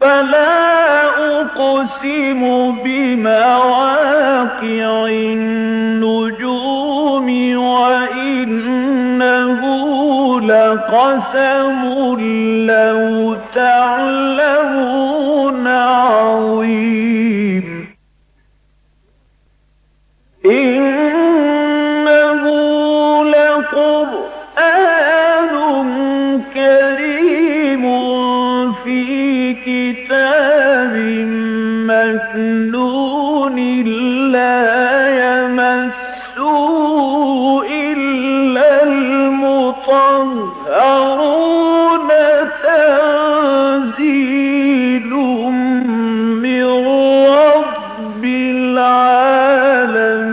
فلا أقسم بمواقع النجوم وإنه لقسم لو تعلمون عظيم إنه لقرآن كريم في كتاب مكنون لا يمسه إلا المطهرون تنزيل من رب العالمين.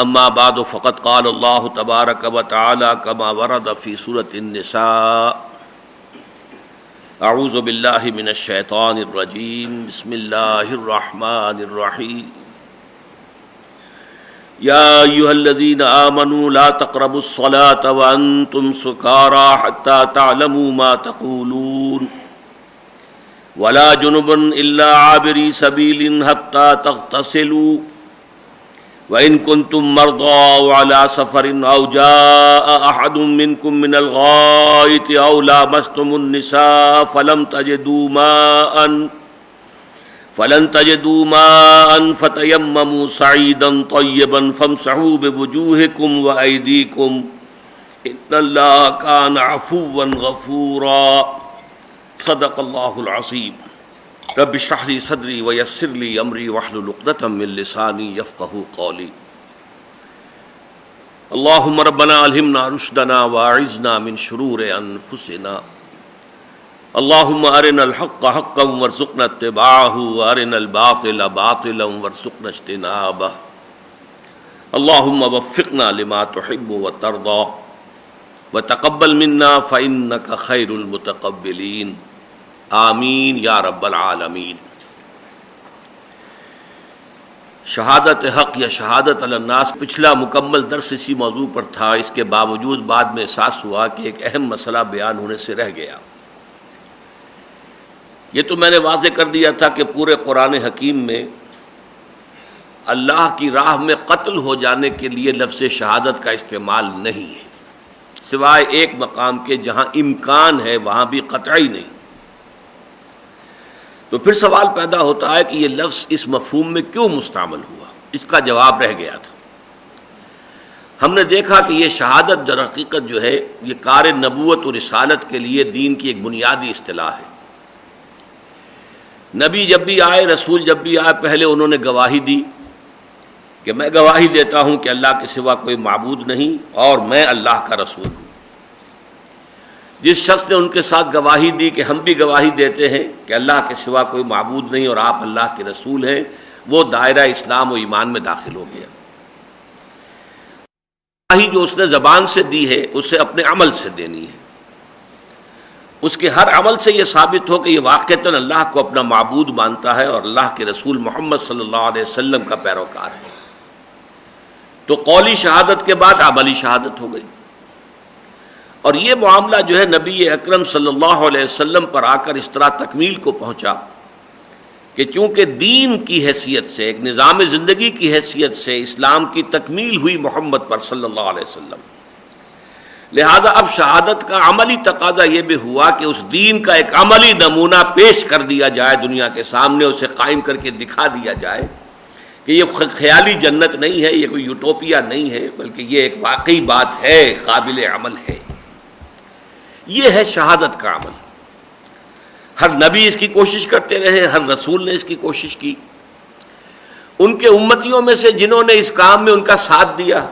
اما بعد فقد قال اللہ تبارک و تعالی کما ورد فی سورۃ النساء اعوذ باللہ من الشیطان الرجیم بسم اللہ الرحمن الرحیم یا ایھا الذین آمنوا لا تقربوا الصلاة وانتم سکارى حتى تعلموا ما تقولون ولا جنبا الا عابری سبیل حتى تغتسلوا وَإِن كُنتُم مَّرْضَىٰ أَوْ عَلَىٰ سَفَرٍ أَوْ جَاءَ أَحَدٌ مِّنكُم مِّنَ الْغَائِطِ أَوْ لَامَسْتُمُ النِّسَاءَ فَلَمْ تَجِدُوا مَاءً فَتَيَمَّمُوا صَعِيدًا طَيِّبًا فَامْسَحُوا بِوُجُوهِكُمْ وَأَيْدِيكُمْ إِنَّ اللَّهَ كَانَ عَفُوًّا غَفُورًا صدق اللہ العظیم رب اشرح لي صدری ویسر لي امری واحلل عقدۃ من لسانی یفقهوا قولی اللهم ربنا الہمنا رشدنا واعذنا من شرور انفسنا اللهم ارنا الحق حقا وارزقنا اتباعه وارنا الباطل باطلا وارزقنا اجتنابه اللهم وفقنا لما تحب وترضى وتقبل منا فإنك خير المتقبلين آمین یا رب العالمین۔ شہادت حق یا شہادت علی الناس پچھلا مکمل درس اسی موضوع پر تھا، اس کے باوجود بعد میں احساس ہوا کہ ایک اہم مسئلہ بیان ہونے سے رہ گیا۔ یہ تو میں نے واضح کر دیا تھا کہ پورے قرآن حکیم میں اللہ کی راہ میں قتل ہو جانے کے لیے لفظ شہادت کا استعمال نہیں ہے، سوائے ایک مقام کے جہاں امکان ہے وہاں بھی قطعی نہیں۔ تو پھر سوال پیدا ہوتا ہے کہ یہ لفظ اس مفہوم میں کیوں مستعمل ہوا؟ اس کا جواب رہ گیا تھا۔ ہم نے دیکھا کہ یہ شہادت در حقیقت جو ہے یہ کار نبوت و رسالت کے لیے دین کی ایک بنیادی اصطلاح ہے۔ نبی جب بھی آئے، رسول جب بھی آئے، پہلے انہوں نے گواہی دی کہ میں گواہی دیتا ہوں کہ اللہ کے سوا کوئی معبود نہیں اور میں اللہ کا رسول ہوں۔ جس شخص نے ان کے ساتھ گواہی دی کہ ہم بھی گواہی دیتے ہیں کہ اللہ کے سوا کوئی معبود نہیں اور آپ اللہ کے رسول ہیں، وہ دائرہ اسلام و ایمان میں داخل ہو گیا۔ گواہی جو اس نے زبان سے دی ہے اسے اپنے عمل سے دینی ہے، اس کے ہر عمل سے یہ ثابت ہو کہ یہ واقعتاً اللہ کو اپنا معبود مانتا ہے اور اللہ کے رسول محمد صلی اللہ علیہ وسلم کا پیروکار ہے۔ تو قولی شہادت کے بعد عملی شہادت ہو گئی، اور یہ معاملہ جو ہے نبی اکرم صلی اللہ علیہ وسلم پر آ کر اس طرح تکمیل کو پہنچا کہ چونکہ دین کی حیثیت سے، ایک نظام زندگی کی حیثیت سے اسلام کی تکمیل ہوئی محمد پر صلی اللہ علیہ وسلم، لہذا اب شہادت کا عملی تقاضا یہ بھی ہوا کہ اس دین کا ایک عملی نمونہ پیش کر دیا جائے دنیا کے سامنے، اسے قائم کر کے دکھا دیا جائے کہ یہ خیالی جنت نہیں ہے، یہ کوئی یوٹوپیا نہیں ہے، بلکہ یہ ایک واقعی بات ہے، قابل عمل ہے۔ یہ ہے شہادت کا عمل۔ ہر نبی اس کی کوشش کرتے رہے، ہر رسول نے اس کی کوشش کی۔ ان کے امتیوں میں سے جنہوں نے اس کام میں ان کا ساتھ دیا،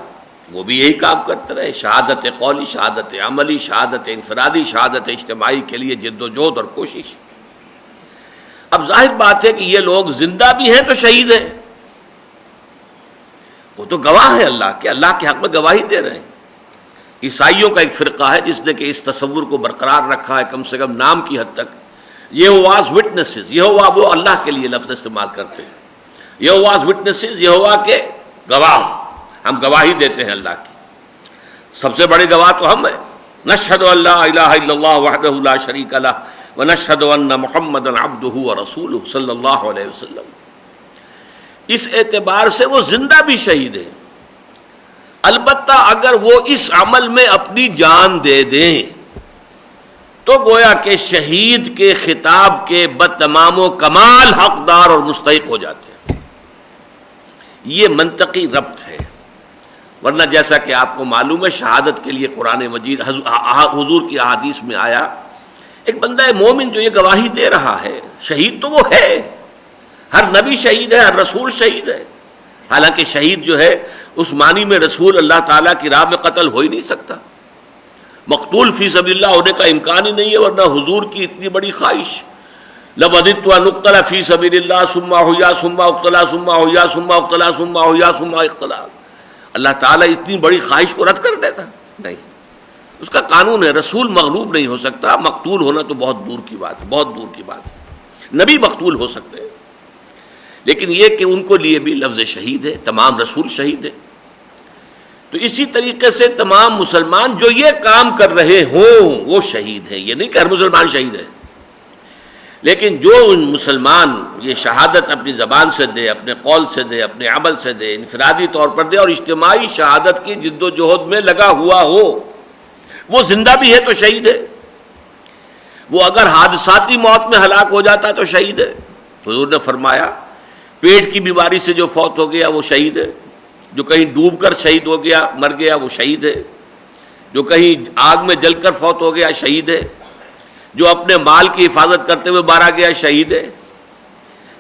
وہ بھی یہی کام کرتے رہے، شہادت قولی، شہادت عملی، شہادت انفرادی، شہادت اجتماعی کے لیے جد و جہد اور کوشش۔ اب ظاہر بات ہے کہ یہ لوگ زندہ بھی ہیں تو شہید ہیں، وہ تو گواہ ہیں اللہ کے حق میں گواہی دے رہے ہیں۔ عیسائیوں کا ایک فرقہ ہے جس نے کہ اس تصور کو برقرار رکھا ہے، کم سے کم نام کی حد تک، یہوواز وٹنسز، یہووا وہ اللہ کے لیے لفظ استعمال کرتے ہیں، یہوواز وٹنسز، یہووا کے گواہ، ہم گواہی دیتے ہیں اللہ کی، سب سے بڑے گواہ تو ہم ہیں، نشہد ان لا الہ الا اللہ وحدہ لا شریک لہ ونشہد ان محمدا عبدہ ورسولہ صلی اللہ علیہ وسلم۔ اس اعتبار سے وہ زندہ بھی شہید ہیں، البتہ اگر وہ اس عمل میں اپنی جان دے دیں تو گویا کہ شہید کے خطاب کے بتمام و کمال حقدار اور مستحق ہو جاتے ہیں۔ یہ منطقی ربط ہے، ورنہ جیسا کہ آپ کو معلوم ہے شہادت کے لیے قرآن مجید حضور کی احادیث میں آیا، ایک بندہ مومن جو یہ گواہی دے رہا ہے، شہید تو وہ ہے، ہر نبی شہید ہے، ہر رسول شہید ہے، حالانکہ شہید جو ہے اس معنی میں رسول اللہ تعالیٰ کی راہ میں قتل ہو ہی نہیں سکتا، مقتول فی سبیل اللہ ہونے کا امکان ہی نہیں ہے، ورنہ حضور کی اتنی بڑی خواہش، لَوَدِدتُّ أَنْ أُقْتَلَ فِي سَبِيلِ اللَّهِ ثُمَّ أُحْيَا ثُمَّ أُقْتَلَ ثُمَّ أُحْيَا ثُمَّ أُقْتَلَ ثُمَّ أُحْيَا ثُمَّ أُقْتَلَ۔ اللہ تعالیٰ اتنی بڑی خواہش کو رد کر دیتا نہیں، اس کا قانون ہے، رسول مغلوب نہیں ہو سکتا، مقتول ہونا تو بہت دور کی بات ہے، بہت دور کی بات ہے، نبی مقتول ہو سکتے ہیں، لیکن یہ کہ ان کو لیے بھی لفظ شہید ہے، تمام رسول شہید ہیں۔ تو اسی طریقے سے تمام مسلمان جو یہ کام کر رہے ہوں وہ شہید ہیں، یہ نہیں کہ ہر مسلمان شہید ہے، لیکن جو ان مسلمان یہ شہادت اپنی زبان سے دے، اپنے قول سے دے، اپنے عمل سے دے، انفرادی طور پر دے اور اجتماعی شہادت کی جد و جہد میں لگا ہوا ہو، وہ زندہ بھی ہے تو شہید ہے، وہ اگر حادثاتی موت میں ہلاک ہو جاتا ہے تو شہید ہے۔ حضور نے فرمایا پیٹ کی بیماری سے جو فوت ہو گیا وہ شہید ہے، جو کہیں ڈوب کر شہید ہو گیا مر گیا وہ شہید ہے، جو کہیں آگ میں جل کر فوت ہو گیا شہید ہے، جو اپنے مال کی حفاظت کرتے ہوئے مارا گیا شہید ہے۔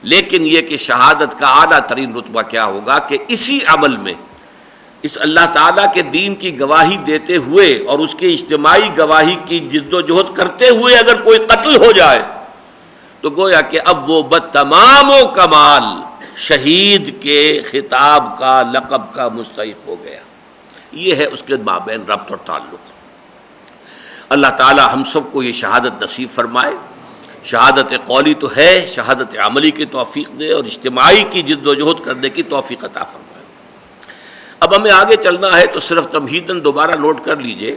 لیکن یہ کہ شہادت کا اعلیٰ ترین رتبہ کیا ہوگا کہ اسی عمل میں اس اللہ تعالیٰ کے دین کی گواہی دیتے ہوئے اور اس کے اجتماعی گواہی کی جد و جہد کرتے ہوئے اگر کوئی قتل ہو جائے تو گویا کہ اب وہ بتمام و کمال شہید کے خطاب کا، لقب کا مستحق ہو گیا۔ یہ ہے اس کے مابین ربط اور تعلق۔ اللہ تعالی ہم سب کو یہ شہادت نصیب فرمائے، شہادت قولی تو ہے، شہادت عملی کی توفیق دے اور اجتماعی کی جد و جہد کرنے کی توفیق عطا فرمائے۔ اب ہمیں آگے چلنا ہے تو صرف تمہیداً دوبارہ نوٹ کر لیجئے،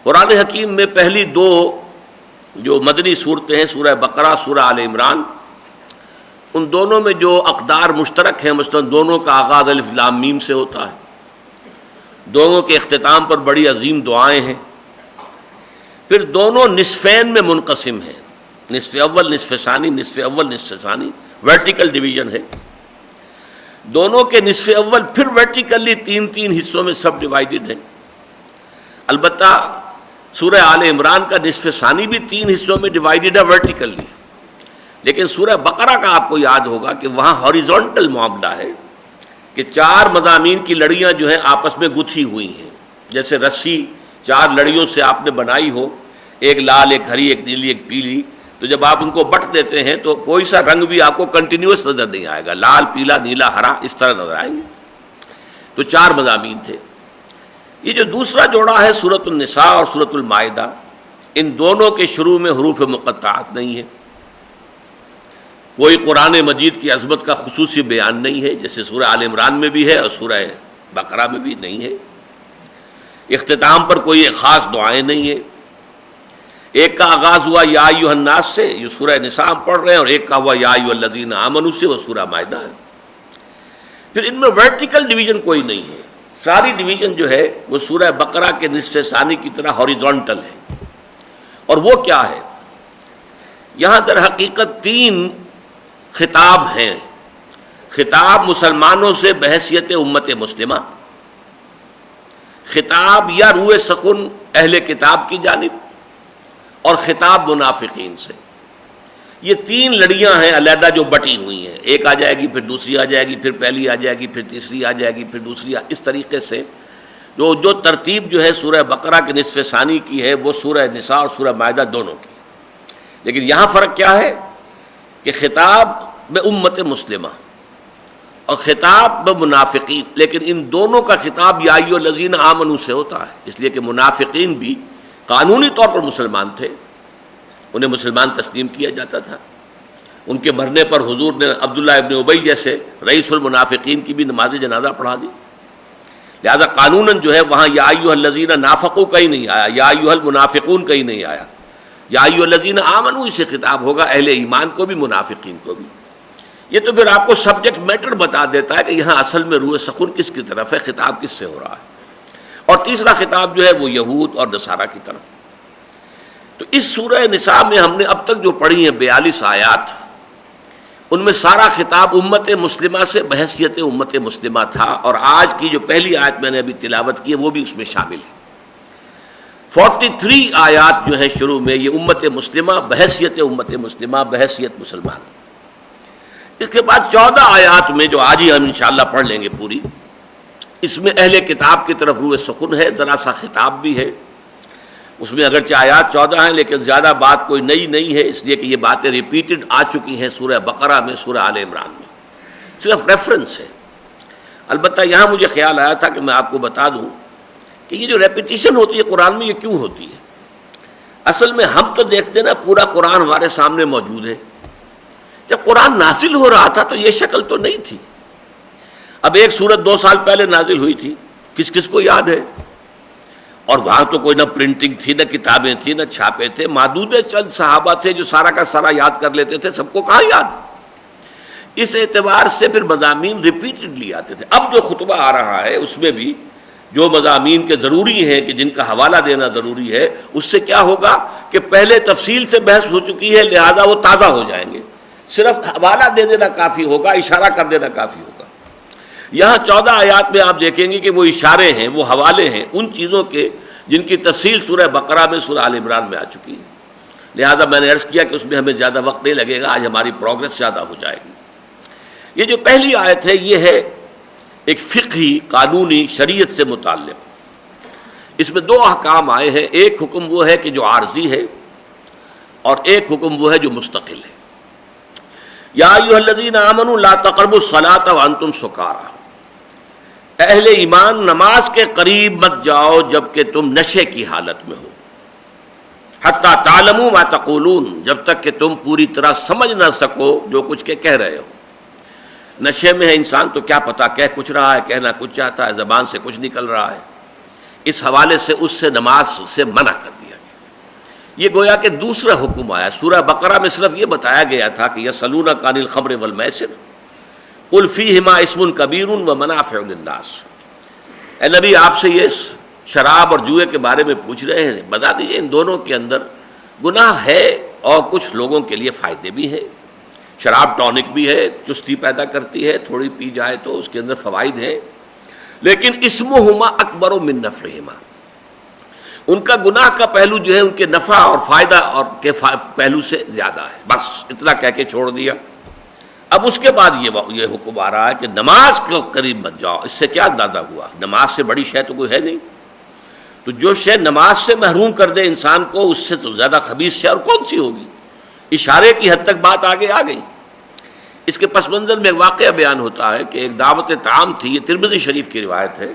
قرآن حکیم میں پہلی دو جو مدنی صورتیں ہیں، سورہ بقرہ، سورہ آل عمران، ان دونوں میں جو اقدار مشترک ہیں، مثلاً دونوں کا آغاز الف لام میم سے ہوتا ہے، دونوں کے اختتام پر بڑی عظیم دعائیں ہیں، پھر دونوں نصفین میں منقسم ہیں، نصف اول نصف ثانی، نصف اول نصف ثانی، ورٹیکل ڈویژن ہے، دونوں کے نصف اول پھر ورٹیکلی تین تین حصوں میں سب ڈیوائیڈڈ ہیں۔ البتہ سورہ آل عمران کا نصف ثانی بھی تین حصوں میں ڈیوائیڈڈ ہے ورٹیکلی، لیکن سورہ بقرہ کا آپ کو یاد ہوگا کہ وہاں ہاریزونٹل معاملہ ہے کہ چار مضامین کی لڑیاں جو ہیں آپس میں گتھی ہوئی ہیں، جیسے رسی چار لڑیوں سے آپ نے بنائی ہو، ایک لال، ایک ہری، ایک نیلی، ایک پیلی، تو جب آپ ان کو بٹ دیتے ہیں تو کوئی سا رنگ بھی آپ کو کنٹینیوس نظر نہیں آئے گا، لال، پیلا، نیلا، ہرا اس طرح نظر آئیں گے۔ تو چار مضامین تھے۔ یہ جو دوسرا جوڑا ہے سورۃ النساء اور سورۃ المائدہ، ان دونوں کے شروع میں حروف مقطعات نہیں ہیں، کوئی قرآن مجید کی عظمت کا خصوصی بیان نہیں ہے، جیسے سورہ آل عمران میں بھی ہے اور سورہ بقرہ میں بھی نہیں ہے، اختتام پر کوئی خاص دعائیں نہیں ہیں، ایک کا آغاز ہوا یا ایھا الناس سے، یہ سورہ نساء ہم پڑھ رہے ہیں، اور ایک کا ہوا یا ایھا الذین آمنوا سے، وہ سورہ مائدہ ہے۔ پھر ان میں ورٹیکل ڈویژن کوئی نہیں ہے، ساری ڈویژن جو ہے وہ سورہ بقرہ کے نصف ثانی کی طرح ہاریزونٹل ہے۔ اور وہ کیا ہے؟ یہاں در حقیقت تین خطاب ہیں، خطاب مسلمانوں سے بحیثیت امت مسلمہ، خطاب یا روح سخن اہل کتاب کی جانب، اور خطاب منافقین سے۔ یہ تین لڑیاں ہیں علیحدہ جو بٹی ہوئی ہیں، ایک آ جائے گی پھر دوسری آ جائے گی پھر پہلی آ جائے گی پھر تیسری آ جائے گی پھر دوسری اس طریقے سے جو ترتیب جو ہے سورہ بقرہ کے نصف ثانی کی ہے وہ سورہ نساء اور سورہ مائدہ دونوں کی. لیکن یہاں فرق کیا ہے کہ خطاب میں امت مسلمہ اور خطاب میں منافقین، لیکن ان دونوں کا خطاب یا ایھا الذین آمنوا سے ہوتا ہے، اس لیے کہ منافقین بھی قانونی طور پر مسلمان تھے، انہیں مسلمان تسلیم کیا جاتا تھا. ان کے مرنے پر حضور نے عبداللہ ابن ابی جیسے رئیس المنافقین کی بھی نماز جنازہ پڑھا دی. لہذا قانوناً جو ہے وہاں یا ایھا الذین نافقوا کہیں نہیں آیا، یا ایھا المنافقون کہیں نہیں آیا، یا ایھا الذین آمنوا سے خطاب ہوگا اہل ایمان کو بھی منافقین کو بھی. یہ تو پھر آپ کو سبجیکٹ میٹر بتا دیتا ہے کہ یہاں اصل میں روح سخن کس کی طرف ہے، خطاب کس سے ہو رہا ہے. اور تیسرا خطاب جو ہے وہ یہود اور نصارہ کی طرف. تو اس سورہ نساء میں ہم نے اب تک جو پڑھی ہیں 42 آیات، ان میں سارا خطاب امت مسلمہ سے بحیثیت امت مسلمہ تھا، اور آج کی جو پہلی آیت میں نے ابھی تلاوت کی ہے وہ بھی اس میں شامل ہے. 43 آیات جو ہیں شروع میں یہ امت مسلمہ بحیثیت امت مسلمہ بحیثیت مسلمان. اس کے بعد 14 آیات میں جو آج ہی ہم انشاءاللہ پڑھ لیں گے پوری، اس میں اہل کتاب کی طرف روح سخن ہے، ذرا سا خطاب بھی ہے. اس میں اگرچہ آیات 14 ہیں لیکن زیادہ بات کوئی نئی نہیں ہے، اس لیے کہ یہ باتیں ریپیٹڈ آ چکی ہیں سورہ بقرہ میں، سورہ آل عمران میں، صرف ریفرنس ہے. البتہ یہاں مجھے خیال آیا تھا کہ میں آپ کو بتا دوں کہ یہ جو ریپیٹیشن ہوتی ہے قرآن میں یہ کیوں ہوتی ہے. اصل میں ہم تو دیکھتے نا پورا قرآن ہمارے سامنے موجود ہے. جب قرآن نازل ہو رہا تھا تو یہ شکل تو نہیں تھی. اب ایک سورت 2 سال پہلے نازل ہوئی تھی، کس کس کو یاد ہے؟ اور وہاں تو کوئی نہ پرنٹنگ تھی، نہ کتابیں تھیں، نہ چھاپے تھے، محدود چند صحابہ تھے جو سارا کا سارا یاد کر لیتے تھے، سب کو کہاں یاد. اس اعتبار سے پھر مضامین ریپیٹڈلی آتے تھے. اب جو خطبہ آ رہا ہے اس میں بھی جو مضامین کے ضروری ہیں کہ جن کا حوالہ دینا ضروری ہے، اس سے کیا ہوگا کہ پہلے تفصیل سے بحث ہو چکی ہے، لہذا وہ تازہ ہو جائیں گے. صرف حوالہ دے دینا کافی ہوگا، اشارہ کر دینا کافی ہوگا. یہاں 14 آیات میں آپ دیکھیں گے کہ وہ اشارے ہیں، وہ حوالے ہیں ان چیزوں کے جن کی تفصیل سورہ بقرہ میں، سورہ آل عمران میں آ چکی ہے. لہذا میں نے عرض کیا کہ اس میں ہمیں زیادہ وقت نہیں لگے گا، آج ہماری پروگرس زیادہ ہو جائے گی. یہ جو پہلی آیت ہے یہ ہے ایک فقہی قانونی شریعت سے متعلق. اس میں 2 احکام آئے ہیں، ایک حکم وہ ہے کہ جو عارضی ہے اور ایک حکم وہ ہے جو مستقل ہے. یا ایھا الذین آمنوا لا تقربوا الصلاۃ وانتم سکارى، اہل ایمان نماز کے قریب مت جاؤ جبکہ تم نشے کی حالت میں ہو. حتی تعلموا ما تقولون، جب تک کہ تم پوری طرح سمجھ نہ سکو جو کچھ کہ کہہ رہے ہو. نشے میں ہے انسان تو کیا پتا کہہ کچھ رہا ہے، کہنا کچھ چاہتا ہے، زبان سے کچھ نکل رہا ہے. اس حوالے سے اس سے نماز سے منع کر دیا گیا. یہ گویا کہ دوسرا حکم آیا. سورہ بقرہ میں صرف یہ بتایا گیا تھا کہ یسألونک عن الخمر والمیسر قل فیہما اسم کبیر ومنافع للناس. اے نبی آپ سے یہ شراب اور جوئے کے بارے میں پوچھ رہے ہیں، بتا دیجئے ان دونوں کے اندر گناہ ہے اور کچھ لوگوں کے لیے فائدے بھی ہیں. شراب ٹونک بھی ہے، چستی پیدا کرتی ہے، تھوڑی پی جائے تو اس کے اندر فوائد ہیں، لیکن اسمہما اکبر من نفعہما، ان کا گناہ کا پہلو جو ہے ان کے نفع اور فائدہ اور کے پہلو سے زیادہ ہے. بس اتنا کہہ کے چھوڑ دیا. اب اس کے بعد یہ حکم آ رہا ہے کہ نماز کے قریب مت جاؤ. اس سے کیا اندازہ ہوا؟ نماز سے بڑی شے تو کوئی ہے نہیں. تو جو شے نماز سے محروم کر دے انسان کو، اس سے تو زیادہ خبیث شے اور کون سی ہوگی. اشارے کی حد تک بات آگے آ گئی. اس کے پس منظر میں ایک واقعہ بیان ہوتا ہے کہ ایک دعوت طعام تھی. یہ ترمذی شریف کی روایت ہے.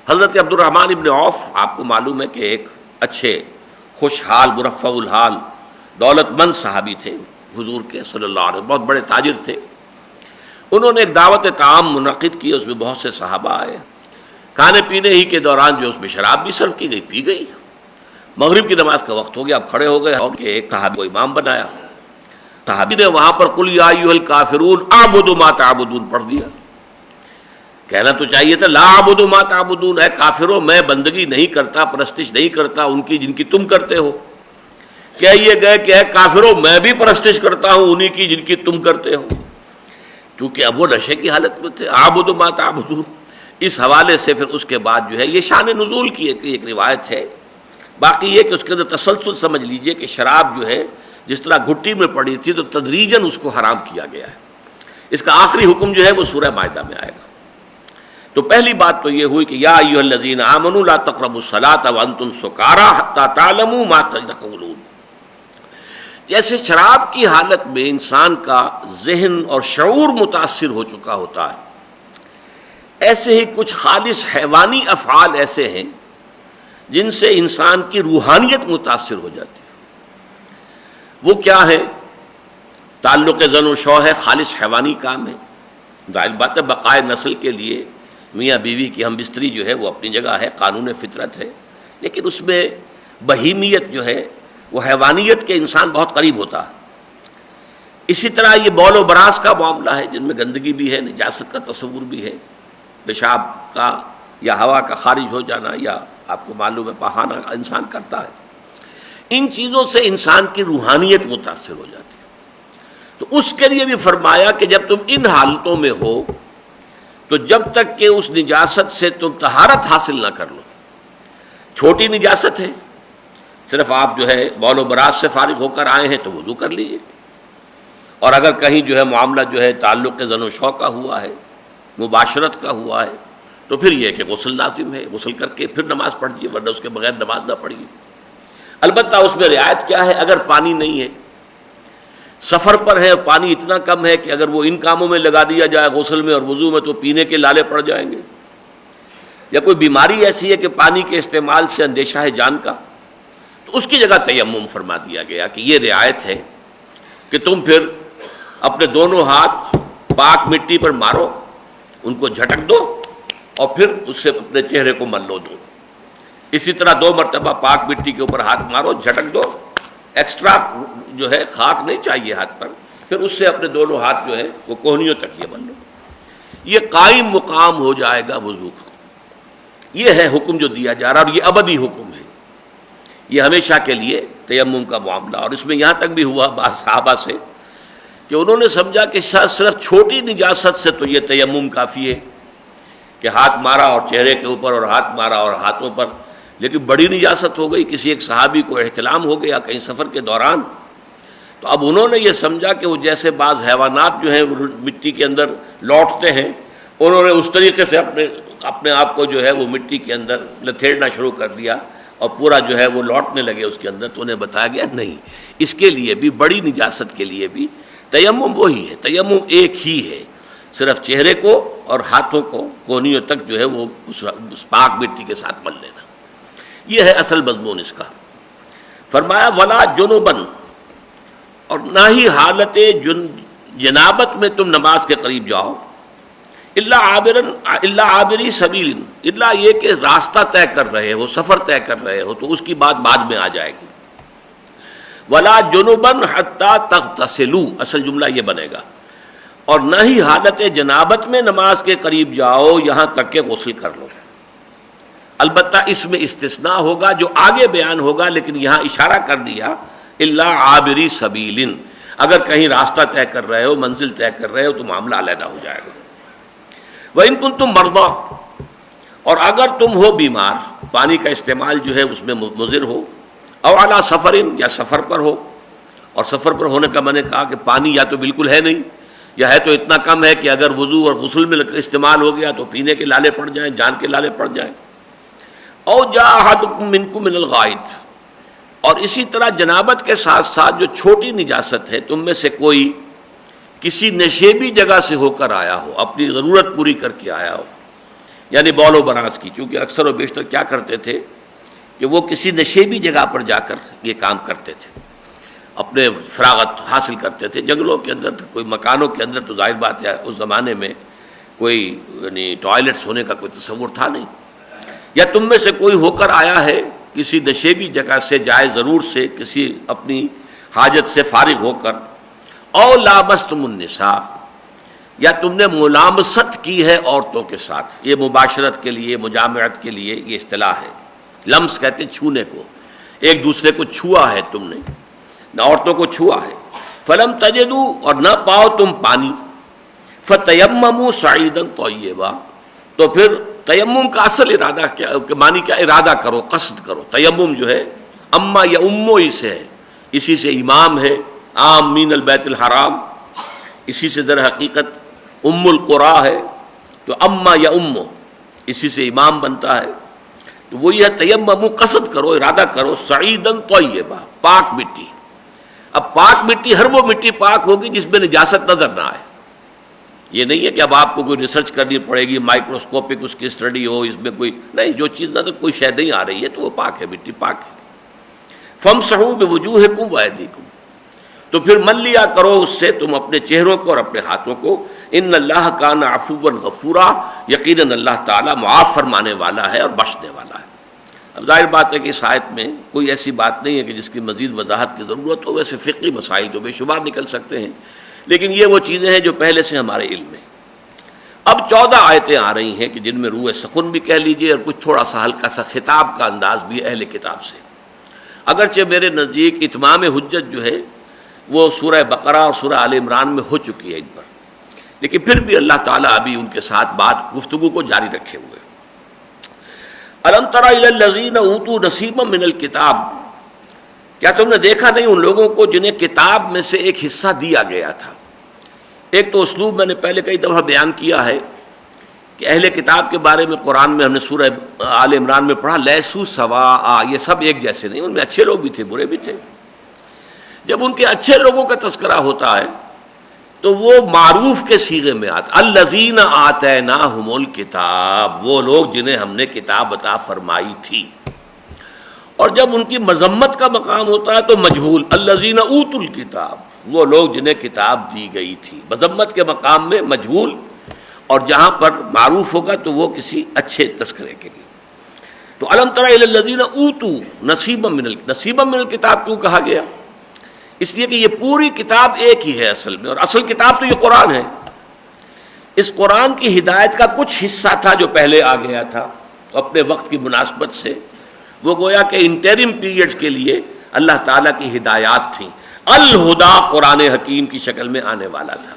حضرت عبد الرحمن ابن عوف آپ کو معلوم ہے کہ ایک اچھے خوشحال مرفع الحال دولت مند صحابی تھے حضور کے صلی اللہ علیہ وسلم، بہت بڑے تاجر تھے. انہوں نے ایک دعوت طعام منعقد کی، اس میں بہت سے صحابہ آئے. کھانے پینے ہی کے دوران جو اس میں شراب بھی سرو کی گئی، پی گئی. مغرب کی نماز کا وقت ہو گیا، اب کھڑے ہو گئے اور ایک صحابی کو امام بنایا. صحابی نے وہاں پر قل یا ایھا الکافرون اعبد ما تعبدون پڑھ دیا. کہنا تو چاہیے تھا لا اعبد ما تعبدون، اے کافروں میں بندگی نہیں کرتا، پرستش نہیں کرتا ان کی جن کی تم کرتے ہو. کہیے گئے کہ اے کافروں میں بھی پرستش کرتا ہوں انہی کی جن کی تم کرتے ہو، کیونکہ اب وہ نشے کی حالت میں تھے. اعبد ما تعبدون. اس حوالے سے پھر اس کے بعد جو ہے یہ شان نزول کی ایک روایت ہے. باقی یہ کہ اس کے اندر تسلسل سمجھ لیجئے کہ شراب جو ہے جس طرح گھٹی میں پڑی تھی تو تدریجاً اس کو حرام کیا گیا ہے. اس کا آخری حکم جو ہے وہ سورہ مائدہ میں آئے گا. تو پہلی بات تو یہ ہوئی کہ یا ایھا الذین آمنوا لا تقربوا الصلاۃ وانتم سکارى حتى تعلموا ما تقولون. جیسے شراب کی حالت میں انسان کا ذہن اور شعور متاثر ہو چکا ہوتا ہے، ایسے ہی کچھ خالص حیوانی افعال ایسے ہیں جن سے انسان کی روحانیت متاثر ہو جاتی ہے. وہ کیا ہے؟ تعلق زن و شو ہے، خالص حیوانی کام ہے. ظاہر بات ہے بقائے نسل کے لیے میاں بیوی کی ہم بستری جو ہے وہ اپنی جگہ ہے، قانون فطرت ہے، لیکن اس میں بہیمیت جو ہے وہ حیوانیت کے انسان بہت قریب ہوتا ہے. اسی طرح یہ بول و براز کا معاملہ ہے جن میں گندگی بھی ہے، نجاست کا تصور بھی ہے، پیشاب کا یا ہوا کا خارج ہو جانا، یا آپ کو معلوم ہے پہانا انسان کرتا ہے. ان چیزوں سے انسان کی روحانیت متاثر ہو جاتی ہے. تو اس کے لیے بھی فرمایا کہ جب تم ان حالتوں میں ہو تو جب تک کہ اس نجاست سے تم طہارت حاصل نہ کر لو. چھوٹی نجاست ہے، صرف آپ جو ہے بول و براز سے فارغ ہو کر آئے ہیں تو وضو کر لیجیے. اور اگر کہیں جو ہے معاملہ جو ہے تعلق زن و شو کا ہوا ہے، مباشرت کا ہوا ہے، تو پھر یہ کہ غسل لازم ہے، غسل کر کے پھر نماز پڑھیے، ورنہ اس کے بغیر نماز نہ پڑھیے. البتہ اس میں رعایت کیا ہے؟ اگر پانی نہیں ہے، سفر پر ہے، پانی اتنا کم ہے کہ اگر وہ ان کاموں میں لگا دیا جائے غسل میں اور وضو میں تو پینے کے لالے پڑ جائیں گے، یا کوئی بیماری ایسی ہے کہ پانی کے استعمال سے اندیشہ ہے جان کا، تو اس کی جگہ تیمم فرما دیا گیا کہ یہ رعایت ہے کہ تم پھر اپنے دونوں ہاتھ پاک مٹی پر مارو، ان کو جھٹک دو اور پھر اس سے اپنے چہرے کو مل لو دو. اسی طرح 2 مرتبہ پاک مٹی کے اوپر ہاتھ مارو، جھٹک دو، ایکسٹرا جو ہے خاک نہیں چاہیے ہاتھ پر، پھر اس سے اپنے دونوں ہاتھ جو ہے وہ کوہنیوں تک یہ بن لو. یہ قائم مقام ہو جائے گا وضو کا. یہ ہے حکم جو دیا جا رہا، اور یہ ابدی حکم ہے، یہ ہمیشہ کے لیے تیمم کا معاملہ. اور اس میں یہاں تک بھی ہوا بعض صحابہ سے کہ انہوں نے سمجھا کہ شاید صرف چھوٹی نجاست سے تو یہ تیمم کافی ہے کہ ہاتھ مارا اور چہرے کے اوپر اور ہاتھ مارا اور ہاتھوں پر، لیکن بڑی نجاست ہو گئی، کسی ایک صحابی کو احتلام ہو گیا کہیں سفر کے دوران، تو اب انہوں نے یہ سمجھا کہ وہ جیسے بعض حیوانات جو ہیں وہ مٹی کے اندر لوٹتے ہیں، انہوں نے اس طریقے سے اپنے آپ کو جو ہے وہ مٹی کے اندر لتھیڑنا شروع کر دیا اور پورا جو ہے وہ لوٹنے لگے اس کے اندر. تو انہیں بتایا گیا نہیں، اس کے لیے بھی بڑی نجاست کے لیے بھی تیمم وہی ہے، تیمم ایک ہی ہے، صرف چہرے کو اور ہاتھوں کو کونیوں تک جو ہے وہ اس پاک مٹی کے ساتھ مل لینا. یہ ہے اصل مضمون اس کا. فرمایا ولا جنوبن، اور نہ ہی حالت جنابت میں تم نماز کے قریب جاؤ، الا عابری سبیل، الا یہ کہ راستہ طے کر رہے ہو، سفر طے کر رہے ہو، تو اس کی بات بعد میں آ جائے گی. ولا جنوبن حتی تغتسلوا، اصل جملہ یہ بنے گا. اور نہ ہی حالت جنابت میں نماز کے قریب جاؤ یہاں تک کہ غسل کر لو. البتہ اس میں استثناء ہوگا جو آگے بیان ہوگا، لیکن یہاں اشارہ کر دیا الا عابری سبیل، اگر کہیں راستہ طے کر رہے ہو، منزل طے کر رہے ہو تو معاملہ علیحدہ ہو جائے گا. وَإِن كُنتُم مَرْضَىٰ، اور اگر تم ہو بیمار، پانی کا استعمال جو ہے اس میں مضر ہو، او علی سفر، یا سفر پر ہو. اور سفر پر ہونے کا میں نے کہا کہ پانی یا تو بالکل ہے نہیں، یا ہے تو اتنا کم ہے کہ اگر وضو اور غسل میں استعمال ہو گیا تو پینے کے لالے پڑ جائیں، جان کے لالے پڑ جائیں. او جاء احدکم منکم من الغائط، اور اسی طرح جنابت کے ساتھ ساتھ جو چھوٹی نجاست ہے، تم میں سے کوئی کسی نشیبی جگہ سے ہو کر آیا ہو، اپنی ضرورت پوری کر کے آیا ہو، یعنی بول و براز کی. چونکہ اکثر و بیشتر کیا کرتے تھے کہ وہ کسی نشیبی جگہ پر جا کر یہ کام کرتے تھے، اپنے فراغت حاصل کرتے تھے. جنگلوں کے اندر، کوئی مکانوں کے اندر تو ظاہر بات ہے اس زمانے میں کوئی یعنی ٹوائلٹس ہونے کا کوئی تصور تھا نہیں. یا تم میں سے کوئی ہو کر آیا ہے کسی نشیبی جگہ سے، جائے ضرور سے، کسی اپنی حاجت سے فارغ ہو کر. او لامستم النساء، یا تم نے ملامست کی ہے عورتوں کے ساتھ. یہ مباشرت کے لیے، مجامعت کے لیے یہ اصطلاح ہے. لمس کہتے ہیں چھونے کو، ایک دوسرے کو چھوا ہے تم نے، عورتوں کو چھوا ہے. فلم تجدوا، اور نہ پاؤ تم پانی، فتیمموا صعیدا طیبا، تو پھر تیمم کا اصل ارادہ کیا، معنی کیا؟ ارادہ کرو، قصد کرو. تیمم جو ہے اما یا امو ہی سے ہے اسی سے امام ہے، آمین البیت الحرام، اسی سے در حقیقت ام القرا ہے، تو اما یا امو اسی سے امام بنتا ہے. تو وہ یہ تیممو، قصد کرو، ارادہ کرو، سعیدن طیبہ، پاک مٹی. اب پاک مٹی، ہر وہ مٹی پاک ہوگی جس میں نجاست نظر نہ آئے. یہ نہیں ہے کہ اب آپ کو کوئی ریسرچ کرنی پڑے گی، مائکروسکوپک اس کی اسٹڈی ہو، اس میں کوئی نہیں، جو چیز نہ تو کوئی شے نہیں آ رہی ہے تو وہ پاک ہے، مٹی پاک ہے. فامسحوا بوجوہکم وایدیکم، تو پھر مل لیا کرو اس سے تم اپنے چہروں کو اور اپنے ہاتھوں کو. ان اللہ کان عفوا غفورا، یقیناً اللہ تعالیٰ معاف فرمانے والا ہے اور بخشنے والا ہے. اب ظاہر بات ہے کہ اس آیت میں کوئی ایسی بات نہیں ہے کہ جس کی مزید وضاحت کی ضرورت ہو. ویسے فقہی مسائل جو بے شمار نکل سکتے ہیں، لیکن یہ وہ چیزیں ہیں جو پہلے سے ہمارے علم میں. اب 14 آیتیں آ رہی ہیں کہ جن میں روح سخن بھی کہہ لیجئے اور کچھ تھوڑا سا ہلکا سا خطاب کا انداز بھی اہل کتاب سے. اگرچہ میرے نزدیک اتمام حجت جو ہے وہ سورہ بقرہ اور سورہ آل عمران میں ہو چکی ہے ان پر، لیکن پھر بھی اللہ تعالیٰ ابھی ان کے ساتھ بات گفتگو کو جاری رکھے ہوئے. الم تر الی الذین اوتوا نصیبا من الکتاب، کیا تم نے دیکھا نہیں ان لوگوں کو جنہیں کتاب میں سے ایک حصہ دیا گیا تھا. ایک تو اسلوب میں نے پہلے کئی دفعہ بیان کیا ہے کہ اہل کتاب کے بارے میں قرآن میں ہم نے سورہ آل عمران میں پڑھا لیسو سواء، یہ سب ایک جیسے نہیں، ان میں اچھے لوگ بھی تھے برے بھی تھے. جب ان کے اچھے لوگوں کا تذکرہ ہوتا ہے تو وہ معروف کے صیغے میں آتا، الذین آتیناہم الکتاب، وہ لوگ جنہیں ہم نے کتاب عطا فرمائی تھی. اور جب ان کی مذمت کا مقام ہوتا ہے تو مجہول، الذین اوتوا الکتاب، وہ لوگ جنہیں کتاب دی گئی تھی. مذمت کے مقام میں مجہول، اور جہاں پر معروف ہوگا تو وہ کسی اچھے تذکرے کے لیے. تو الم تر الی الذین اوتوا نصیبا من الکتاب کیوں کہا گیا؟ اس لیے کہ یہ پوری کتاب ایک ہی ہے اصل میں، اور اصل کتاب تو یہ قرآن ہے. اس قرآن کی ہدایت کا کچھ حصہ تھا جو پہلے آ گیا تھا اپنے وقت کی مناسبت سے، وہ گویا کہ انٹرم پیریڈز کے لیے اللہ تعالیٰ کی ہدایات تھیں. الہدا قرآن حکیم کی شکل میں آنے والا تھا،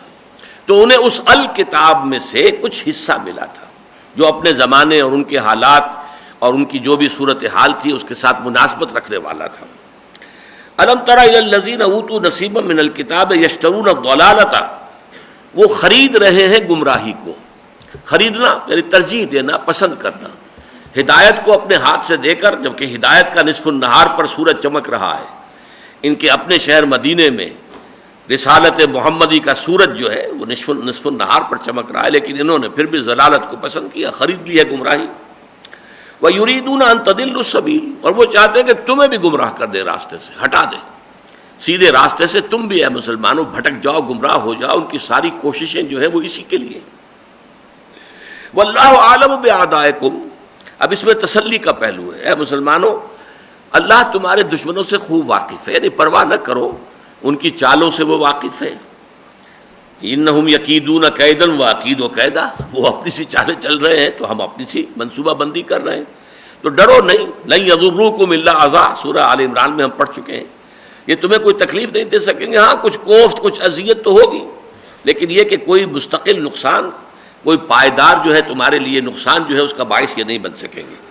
تو انہیں اس الکتاب میں سے کچھ حصہ ملا تھا جو اپنے زمانے اور ان کے حالات اور ان کی جو بھی صورتحال تھی اس کے ساتھ مناسبت رکھنے والا تھا. الم تر الی الذین اوتوا نصیبا من الکتاب یشترون الضلالۃ، وہ خرید رہے ہیں گمراہی کو. خریدنا یعنی ترجیح دینا، پسند کرنا، ہدایت کو اپنے ہاتھ سے دے کر، جبکہ ہدایت کا نصف النہار پر سورج چمک رہا ہے. ان کے اپنے شہر مدینے میں رسالت محمدی کا سورج جو ہے وہ نصف النہار پر چمک رہا ہے، لیکن انہوں نے پھر بھی ضلالت کو پسند کیا، خرید لی ہے گمراہی. وَيُرِيدُونَ أَن تَضِلُّوا السَّبِيلَ، اور وہ چاہتے ہیں کہ تمہیں بھی گمراہ کر دے، راستے سے ہٹا دے، سیدھے راستے سے تم بھی اے مسلمانوں بھٹک جاؤ، گمراہ ہو جاؤ. ان کی ساری کوششیں جو ہیں وہ اسی کے لیے. وَاللَّهُ أَعْلَمُ بِأَعْدَائِكُمْ، اب اس میں تسلی کا پہلو ہے. اے مسلمانوں، اللہ تمہارے دشمنوں سے خوب واقف ہے، یعنی پرواہ نہ کرو، ان کی چالوں سے وہ واقف ہے. انہم یکیدون کیدا واکید کیدا، وہ اپنی سی چالیں چل رہے ہیں تو ہم اپنی سی منصوبہ بندی کر رہے ہیں. تو ڈرو نہیں. لن یضروکم الا اذى، سورہ آل عمران میں ہم پڑھ چکے ہیں. یہ تمہیں کوئی تکلیف نہیں دے سکیں گے. ہاں کچھ کوفت، کچھ اذیت تو ہوگی، لیکن یہ کہ کوئی مستقل نقصان، کوئی پائیدار جو ہے تمہارے لیے نقصان جو ہے اس کا باعث یہ نہیں بن سکیں گے.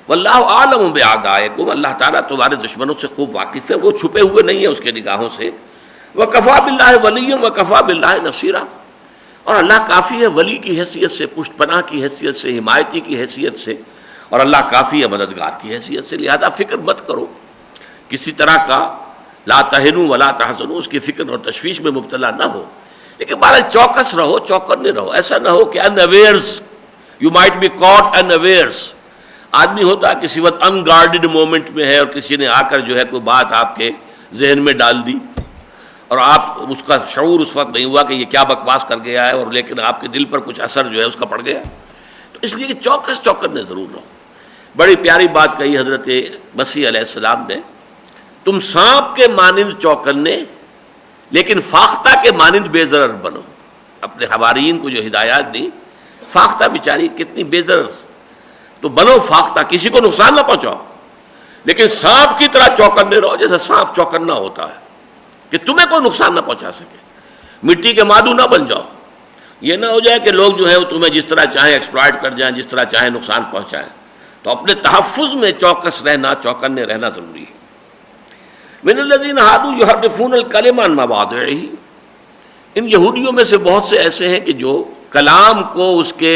واللہ اعلم باعدائکم، اللہ تعالیٰ تمہارے دشمنوں سے خوب واقف ہے، وہ چھپے ہوئے نہیں ہیں اس کے نگاہوں سے. وکفیٰ باللہ ولیا وکفیٰ باللہ نصیرا، اور اللہ کافی ہے ولی کی حیثیت سے، پشت پناہ کی حیثیت سے، حمایتی کی حیثیت سے، اور اللہ کافی ہے مددگار کی حیثیت سے. لہذا فکر مت کرو کسی طرح کا، لا تہنوا ولا تحزنوا، اس کی فکر اور تشویش میں مبتلا نہ ہو، لیکن بہرحال چوکس رہو، چوکنے رہو. ایسا نہ ہو کہ ان اویئرز، یو مائٹ بی کاٹ ان اویئرز. آدمی ہوتا ہے کسی وقت ان گارڈڈ مومنٹ میں ہے اور کسی نے آ کر جو ہے کوئی بات آپ کے ذہن میں ڈال دی اور آپ اس کا شعور اس وقت نہیں ہوا کہ یہ کیا بکواس کر گیا ہے، اور لیکن آپ کے دل پر کچھ اثر جو ہے اس کا پڑ گیا. تو اس لیے چوکس چوکنے ضرور رہو. بڑی پیاری بات کہی حضرت مسیح علیہ السلام نے، تم سانپ کے مانند چوکنے لیکن فاختہ کے مانند بے ضرر بنو. اپنے حوارین کو جو ہدایات دی، فاختہ بیچاری کتنی بے ضرر، تو بنو فاختہ، کسی کو نقصان نہ پہنچاؤ، لیکن سانپ کی طرح چوکنے رہو جیسے سانپ چوکنا ہوتا ہے کہ تمہیں کوئی نقصان نہ پہنچا سکے. مٹی کے مادو نہ بن جاؤ. یہ نہ ہو جائے کہ لوگ جو ہے وہ تمہیں جس طرح چاہیں ایکسپلائٹ کر جائیں، جس طرح چاہیں نقصان پہنچائیں. تو اپنے تحفظ میں چوکس رہنا، چوکنے رہنا ضروری ہے. من الذین ہادوا یحرفون الکلم عن مواضعہ، ان یہودیوں میں سے بہت سے ایسے ہیں کہ جو کلام کو اس کے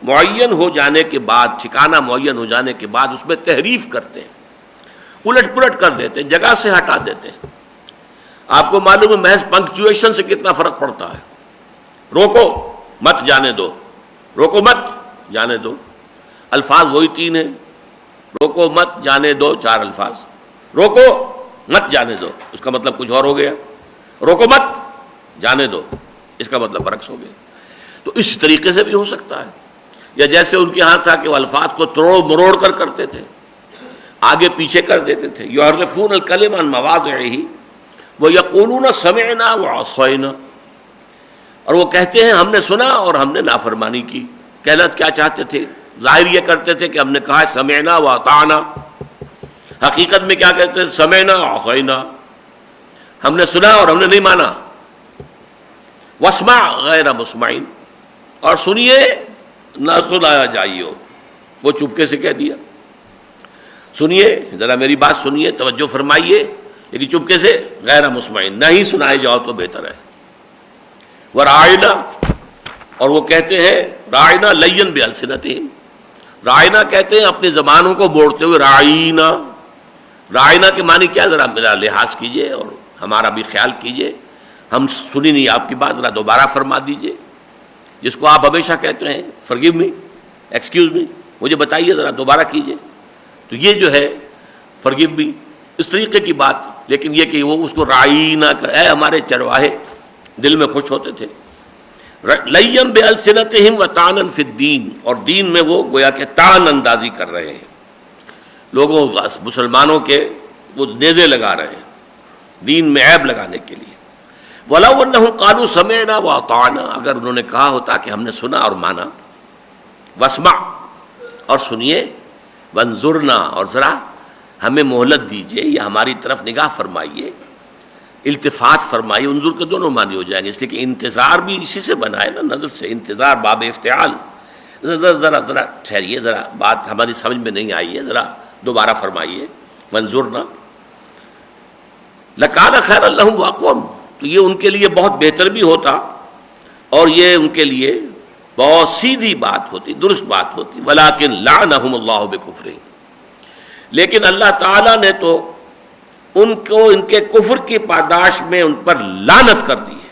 معین ہو جانے کے بعد، ٹھکانہ معین ہو جانے کے بعد اس میں تحریف کرتے ہیں، الٹ پلٹ کر دیتے ہیں، جگہ سے ہٹا دیتے ہیں۔ آپ کو معلوم ہے محض پنکچویشن سے کتنا فرق پڑتا ہے۔ روکو مت جانے دو، روکو مت جانے دو، الفاظ وہی تین ہیں، روکو مت جانے دو 4 الفاظ، روکو مت جانے دو اس کا مطلب کچھ اور ہو گیا، روکو مت جانے دو اس کا مطلب برعکس ہو گیا۔ تو اس طریقے سے بھی ہو سکتا ہے، یا جیسے ان کے ہاں تھا کہ وہ الفاظ کو توڑ مروڑ کر کرتے تھے، آگے پیچھے کر دیتے تھے۔ یحرفون الکلم عن مواضعہ ویقولون سمعنا وعصینا، اور وہ کہتے ہیں ہم نے سنا اور ہم نے نافرمانی کی۔ کہنا کیا چاہتے تھے؟ ظاہر یہ کرتے تھے کہ ہم نے کہا سمعنا واطعنا، حقیقت میں کیا کہتے تھے؟ سمعنا وعصینا، ہم نے سنا اور ہم نے نہیں مانا۔ واسمع غیر مسمعین، اور سنیے نہ سنایا جائیے، وہ چپکے سے کہہ دیا، سنیے ذرا میری بات سنیے، توجہ فرمائیے، لیکن چپکے سے غیر مسمعین، نہ ہی سنائے جاؤ تو بہتر ہے۔ وراعنا، اور وہ کہتے ہیں راعنا لین بالسنتہم، راعنا کہتے ہیں اپنی زبانوں کو موڑتے ہوئے راعینا۔ راعنا کے معنی کیا؟ ذرا میرا لحاظ کیجئے اور ہمارا بھی خیال کیجئے، ہم سنی نہیں آپ کی بات، ذرا دوبارہ فرما دیجئے۔ جس کو آپ ہمیشہ کہتے ہیں فرگیو می، ایکسکیوز می، مجھے بتائیے ذرا دوبارہ کیجئے، تو یہ جو ہے فرگیو می اس طریقے کی بات، لیکن یہ کہ وہ اس کو راعینا کر، اے ہمارے چرواہے، دل میں خوش ہوتے تھے۔ لیم بالسنتہم وطعنا فی الدین، اور دین میں وہ گویا کہ طعن اندازی کر رہے ہیں، لوگوں مسلمانوں کے وہ نیزے لگا رہے ہیں دین میں عیب لگانے کے لیے۔ وَلَوْ أَنَّهُمْ قَالُوا سَمِعْنَا وَأَطَعْنَا، اگر انہوں نے کہا ہوتا کہ ہم نے سنا اور مانا، وَاسْمَعْ، اور سنیے، وَانظُرْنَا، اور ذرا ہمیں مہلت دیجیے یا ہماری طرف نگاہ فرمائیے، التفات فرمائیے۔ انظر کے دونوں معنی ہو جائیں گے، اس لیے کہ انتظار بھی اسی سے بنا ہے نا، نظر سے، انتظار باب افتعال۔ ذرا ٹھہریے، ذرا بات ہماری سمجھ میں نہیں آئی ہے، ذرا دوبارہ فرمائیے۔ وَانظُرْنَا لَكَانَ خَيْرًا لَهُمْ وَأَقْوَمَ، تو یہ ان کے لیے بہت بہتر بھی ہوتا اور یہ ان کے لیے بہت سیدھی بات ہوتی، درست بات ہوتی۔ وَلَكِنْ لَعْنَهُمُ اللَّهُ بِكُفْرِهِمْ، لیکن اللہ تعالیٰ نے تو ان کو ان کے کفر کی پاداش میں ان پر لعنت کر دی ہے،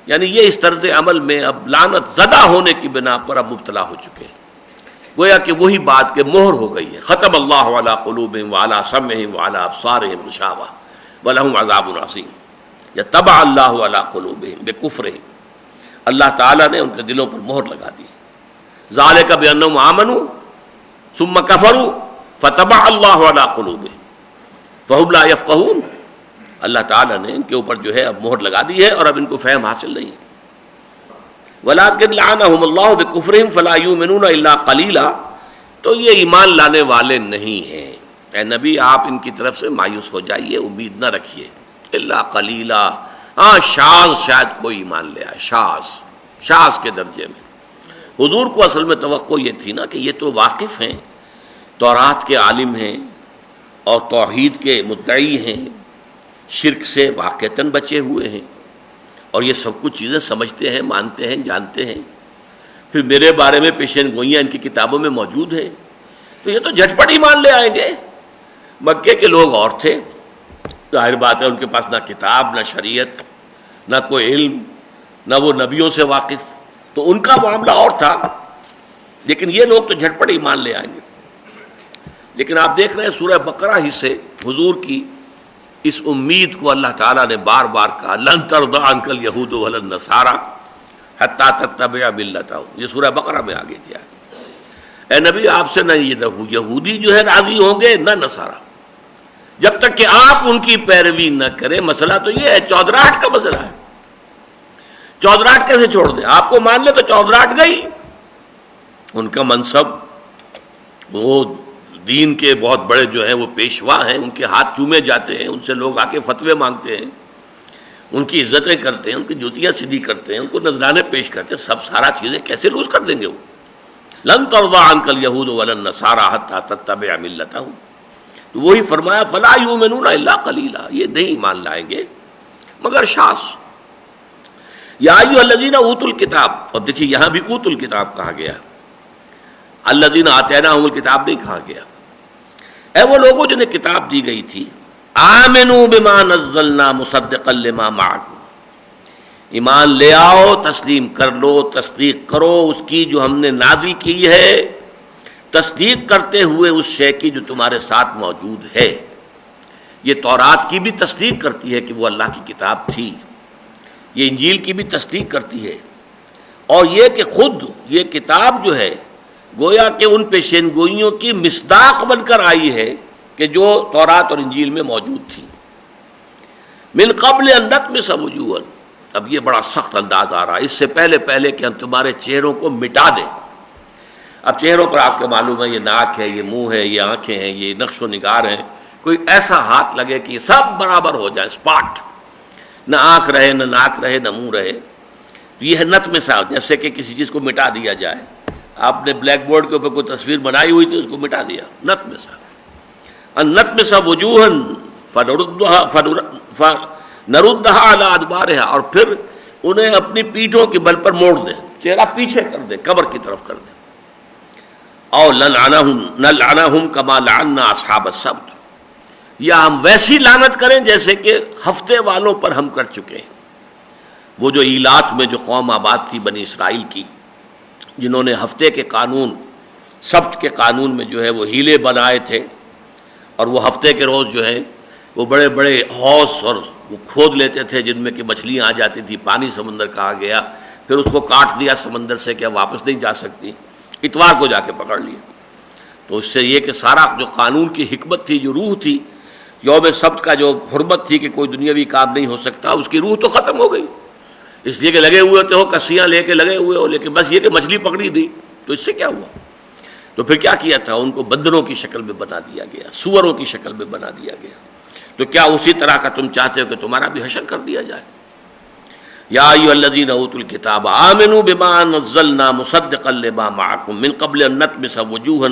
یعنی یہ اس طرز عمل میں اب لعنت زدہ ہونے کی بنا پر اب مبتلا ہو چکے ہیں، گویا کہ وہی بات کہ مہر ہو گئی ہے۔ ختم اللہ علی قلوبہم وعلی سمعہم وعلی ابصارہم غشاوہ ولہم عذاب عظیم، یطبع اللہ علی قلوبہم بکفرہم، اللہ تعالیٰ نے ان کے دلوں پر مہر لگا دی۔ ذالک بانہم آمنوا ثم کفروا فطبع اللہ علی قلوبہم فہم لا یفقہون، اللہ تعالیٰ نے ان کے اوپر جو ہے اب مہر لگا دی ہے اور اب ان کو فہم حاصل نہیں ہے۔ وَلَكِنْ لَعَنَهُمُ اللَّهُ بِكُفْرِهِمْ فَلَا يُؤْمِنُونَ إِلَّا قَلِيلًا، تو یہ ایمان لانے والے نہیں ہیں۔ اے نبی آپ ان کی طرف سے مایوس ہو جائیے، امید نہ رکھیے۔ الا قلیلا، ہاں شاذ شاید کوئی ایمان لے آئے، شاذ کے درجے میں۔ حضور کو اصل میں توقع یہ تھی نا کہ یہ تو واقف ہیں، تورات کے عالم ہیں اور توحید کے مدعی ہیں، شرک سے واقعتاً بچے ہوئے ہیں اور یہ سب کچھ چیزیں سمجھتے ہیں، مانتے ہیں، جانتے ہیں، پھر میرے بارے میں پیشین گوئیاں ان کی کتابوں میں موجود ہیں، تو یہ تو جھٹپٹ ایمان لے آئیں گے۔ مکے کے لوگ اور تھے، ظاہر بات ہے ان کے پاس نہ کتاب، نہ شریعت، نہ کوئی علم، نہ وہ نبیوں سے واقف، تو ان کا معاملہ اور تھا، لیکن یہ لوگ تو جھٹپٹ ایمان لے آئیں گے۔ لیکن آپ دیکھ رہے ہیں سورہ بقرہ ہی سے حضور کی اس امید کو اللہ تعالیٰ نے بار بار کہا، لن ترضی عنک الیہود ولا النصارى حتی تتبع ملتہم، یہ سورہ بقرہ میں آگے کیا ہے۔ اے نبی آپ سے نہ یہودی جو ہے راضی ہوں گے نہ نصارہ، جب تک کہ آپ ان کی پیروی نہ کریں۔ مسئلہ تو یہ ہے، چودراہٹ کا مسئلہ ہے، چودراہٹ کیسے چھوڑ دیں؟ آپ کو مان لے تو چودراہٹ گئی۔ ان کا منصب، وہ دین کے بہت بڑے جو ہیں وہ پیشوا ہیں، ان کے ہاتھ چومے جاتے ہیں، ان سے لوگ آ کے فتوے مانگتے ہیں، ان کی عزتیں کرتے ہیں، ان کی جوتیاں سیدھی کرتے ہیں، ان کو نذرانے پیش کرتے ہیں، سب سارا چیزیں کیسے لوز کر دیں گے وہ؟ لن ترضی عنک الیہود ولا النصارى حتی تتبع ملتہم، تو وہی فرمایا فلا یؤمنون الا قلیلا، یہ نہیں ایمان لائیں گے مگر شاذ۔ یا ایھا الذین اوتوا الکتاب، اور دیکھیے یہاں بھی اوتوا الکتاب کہا گیا، الذین آتیناھم الکتاب نہیں کہا گیا۔ اے وہ لوگوں جنہیں کتاب دی گئی تھی، آمنوا بما نزلنا مصدقا لما معکم، ایمان لے آؤ، تسلیم کر لو، تصدیق کرو اس کی جو ہم نے نازل کی ہے، تصدیق کرتے ہوئے اس شے کی جو تمہارے ساتھ موجود ہے۔ یہ تورات کی بھی تصدیق کرتی ہے کہ وہ اللہ کی کتاب تھی، یہ انجیل کی بھی تصدیق کرتی ہے، اور یہ کہ خود یہ کتاب جو ہے گویا کہ ان پیشین گوئیوں کی مصداق بن کر آئی ہے کہ جو تورات اور انجیل میں موجود تھی۔ من قبل ان نطمس وجوہا، اب یہ بڑا سخت انداز آ رہا ہے، اس سے پہلے کہ ہم تمہارے چہروں کو مٹا دیں۔ اب چہروں پر آپ کو معلوم ہے یہ ناک ہے، یہ منہ ہے، یہ آنکھیں ہیں، یہ نقش و نگار ہیں، کوئی ایسا ہاتھ لگے کہ یہ سب برابر ہو جائے، اسپاٹ، نہ آنکھ رہے، نہ ناک رہے، نہ منہ رہے، یہ ہے نطمسا، جیسے کہ کسی چیز کو مٹا دیا جائے۔ آپ نے بلیک بورڈ کے اوپر کوئی تصویر بنائی ہوئی تھی، اس کو مٹا دیا، نطمسا۔ ان نطمس وجوہا نردها علی ادبارها، اور پھر انہیں اپنی پیٹھوں کے بل پر موڑ دیں، چہرہ پیچھے کر دیں، قبر کی طرف کر دیں۔ اور نلعنہم کما لعنا اصحاب السبت، یا ہم ویسی لعنت کریں جیسے کہ ہفتے والوں پر ہم کر چکے ہیں۔ وہ جو ایلات میں جو قوم آباد تھی بنی اسرائیل کی، جنہوں نے ہفتے کے قانون، سبت کے قانون میں جو ہے وہ ہیلے بنائے تھے، اور وہ ہفتے کے روز جو ہے وہ بڑے بڑے حوض اور وہ کھود لیتے تھے جن میں کہ مچھلیاں آ جاتی تھی، پانی سمندر کہا گیا، پھر اس کو کاٹ دیا سمندر سے کہ واپس نہیں جا سکتی، اتوار کو جا کے پکڑ لیا۔ تو اس سے یہ کہ سارا جو قانون کی حکمت تھی، جو روح تھی، یوم سبت کا جو حرمت تھی کہ کوئی دنیاوی کام نہیں ہو سکتا، اس کی روح تو ختم ہو گئی، اس لیے کہ لگے ہوئے تو ہو، کسیاں لے کے لگے ہوئے ہو، لیکن بس یہ کہ مچھلی پکڑی نہیں، تو اس سے کیا ہوا؟ تو پھر کیا کیا تھا؟ ان کو بندروں کی شکل میں بنا دیا گیا، سوروں کی شکل میں بنا دیا گیا۔ تو کیا اسی طرح کا تم چاہتے ہو کہ تمہارا بھی حشر کر دیا جائے؟ یا ایھا الذین اوتوا الکتاب آمنوا بما نزلنا مصدقا لما معکم من قبل ان نطمس وجوہا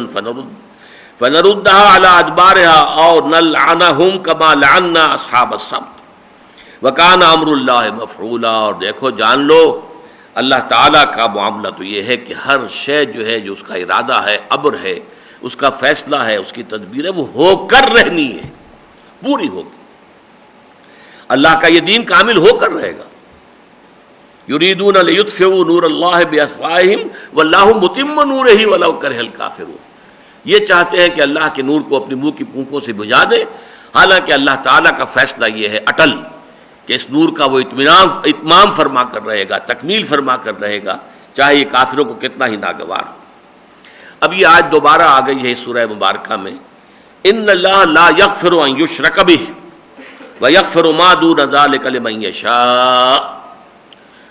فنردها علی ادبارها اور نلعنہم کما لعنا اصحاب السبت وکان امر اللہ مفعولا، اور دیکھو جان لو اللہ تعالیٰ کا معاملہ تو یہ ہے کہ ہر شے جو ہے، جو اس کا ارادہ ہے، امر ہے، اس کا فیصلہ ہے، اس کی تدبیر ہے، وہ ہو کر رہنی ہے، پوری ہوگی۔ اللہ کا یہ دین کامل ہو کر رہے گا۔ یریدون لیطفئوا نور اللہ بافواہہم واللہ متم نورہ ولو کرہ الکافرون، یہ چاہتے ہیں کہ اللہ کے نور کو اپنی منہ کی پونکوں سے بجھا دے، حالانکہ اللہ تعالیٰ کا فیصلہ یہ ہے اٹل کہ اس نور کا وہ اتمام فرما کر رہے گا، تکمیل فرما کر رہے گا، چاہے یہ کافروں کو کتنا ہی ناگوار ہو۔ اب یہ آج دوبارہ آ گئی ہے اس سورہ مبارکہ میں، ان اللہ لا یغفر ان یشرک بہ ویغفر ما دون ذلک لمن یشاء،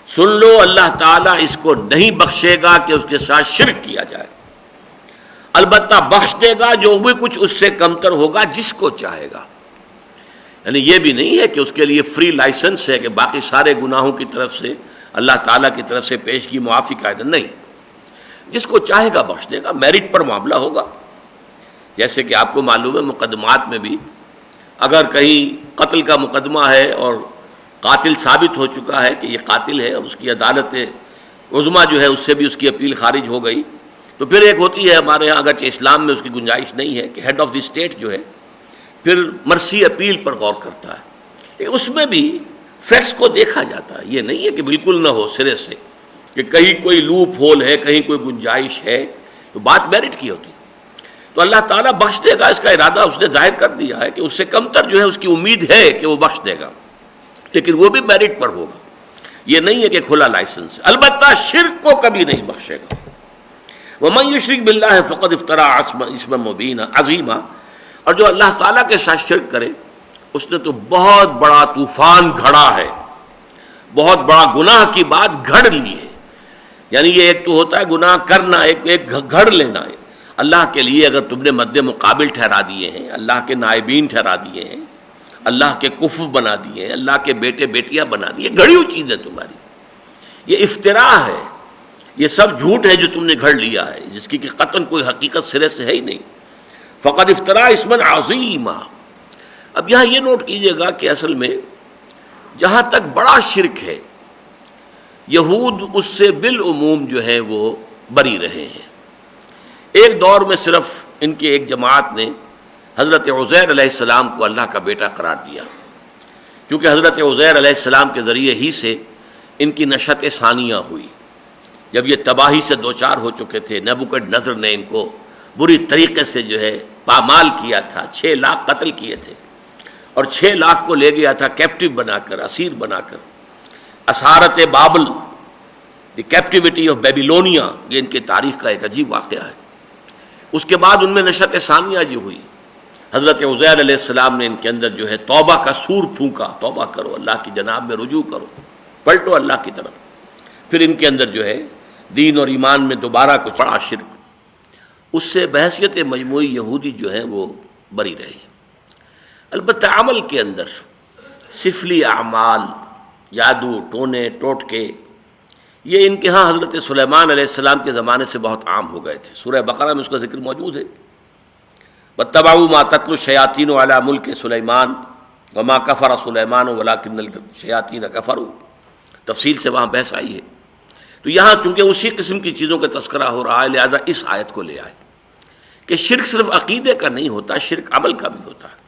سن لو اللہ تعالیٰ اس کو نہیں بخشے گا کہ اس کے ساتھ شرک کیا جائے، البتہ بخش دے گا جو بھی کچھ اس سے کمتر ہوگا جس کو چاہے گا۔ یعنی یہ بھی نہیں ہے کہ اس کے لیے فری لائسنس ہے کہ باقی سارے گناہوں کی طرف سے اللہ تعالیٰ کی طرف سے پیشگی معافی کا ہے، نہیں، جس کو چاہے گا بخش دے گا، میرٹ پر معاملہ ہوگا۔ جیسے کہ آپ کو معلوم ہے مقدمات میں بھی اگر کہیں قتل کا مقدمہ ہے اور قاتل ثابت ہو چکا ہے کہ یہ قاتل ہے، اور اس کی عدالت عظمیٰ جو ہے اس سے بھی اس کی اپیل خارج ہو گئی، تو پھر ایک ہوتی ہے ہمارے ہاں، اگرچہ اسلام میں اس کی گنجائش نہیں ہے، کہ ہیڈ آف دی اسٹیٹ جو ہے پھر مرسی اپیل پر غور کرتا ہے، لیکن اس میں بھی فیکٹس کو دیکھا جاتا ہے، یہ نہیں ہے کہ بالکل نہ ہو سرے سے، کہ کہیں کوئی لوپ ہول ہے، کہیں کوئی گنجائش ہے، تو بات میرٹ کی ہوتی ہے۔ تو اللہ تعالیٰ بخش دے گا، اس کا ارادہ اس نے ظاہر کر دیا ہے کہ اس سے کمتر جو ہے اس کی امید ہے کہ وہ بخش دے گا، لیکن وہ بھی میرٹ پر ہوگا، یہ نہیں ہے کہ کھلا لائسنس، البتہ شرک کو کبھی نہیں بخشے گا۔ وَمَن يُشْرِكْ بِاللَّهِ فَقَدِ افْتَرَىٰ اِثْمًا مُبِينًا عَظِيمًا، اور جو اللہ تعالیٰ کے ساتھ شرک کرے اس نے تو بہت بڑا طوفان گھڑا ہے، بہت بڑا گناہ کی بات گھڑ لی ہے۔ یعنی یہ ایک تو ہوتا ہے گناہ کرنا، ایک گھڑ لینا ہے۔ اللہ کے لیے اگر تم نے مد مقابل ٹھہرا دیے ہیں، اللہ کے نائبین ٹھہرا دیے ہیں، اللہ کے کفو بنا دیے ہیں، اللہ کے بیٹے بیٹیاں بنا دیے، گھڑی ہوئی چیز ہے تمہاری، یہ افتراء ہے، یہ سب جھوٹ ہے جو تم نے گھڑ لیا ہے، جس کی کہ قطعاً کوئی حقیقت سرے سے ہے ہی نہیں۔ فقد افترا اسما عظیما۔ اب یہاں یہ نوٹ کیجئے گا کہ اصل میں جہاں تک بڑا شرک ہے یہود اس سے بالعموم جو ہے وہ بری رہے ہیں۔ ایک دور میں صرف ان کی ایک جماعت نے حضرت عزیر علیہ السلام کو اللہ کا بیٹا قرار دیا، کیونکہ حضرت عزیر علیہ السلام کے ذریعے ہی سے ان کی نشأت ثانیہ ہوئی۔ جب یہ تباہی سے دوچار ہو چکے تھے، نبوکدنضر نے ان کو بری طریقے سے جو ہے پامال کیا تھا، 6 لاکھ قتل کیے تھے، اور 6 لاکھ کو لے گیا تھا کیپٹیو بنا کر، اسیر بنا کر۔ اسارت بابل، دی کیپٹیوٹی آف بیبیلونیا، یہ ان کی تاریخ کا ایک عجیب واقعہ ہے۔ اس کے بعد ان میں نشأت ثانیہ جو ہوئی، حضرت عزیر علیہ السلام نے ان کے اندر جو ہے توبہ کا سور پھونکا، توبہ کرو، اللہ کی جناب میں رجوع کرو، پلٹو اللہ کی طرف۔ پھر ان کے اندر جو ہے دین اور ایمان میں دوبارہ کچھ بڑا شرک، اس سے بحیثیت مجموعی یہودی جو ہیں وہ بری رہے۔ البتہ عمل کے اندر سفلی اعمال، جادو، ٹونے ٹوٹکے، یہ ان کے ہاں حضرت سلیمان علیہ السلام کے زمانے سے بہت عام ہو گئے تھے۔ سورہ بقرہ میں اس کا ذکر موجود ہے، وَاتَّبَعُوا مَا تَتْلُو الشَّيَاطِينُ عَلَىٰ مُلْكِ سُلَيْمَانَ وَمَا كَفَرَ سُلَيْمَانُ وَلَٰكِنَّ الشَّيَاطِينَ كَفَرُوا، تفصیل سے وہاں بحث آئی ہے۔ تو یہاں چونکہ اسی قسم کی چیزوں کا تذکرہ ہو رہا ہے، لہذا اس آیت کو لے آئے کہ شرک صرف عقیدے کا نہیں ہوتا، شرک عمل کا بھی ہوتا ہے۔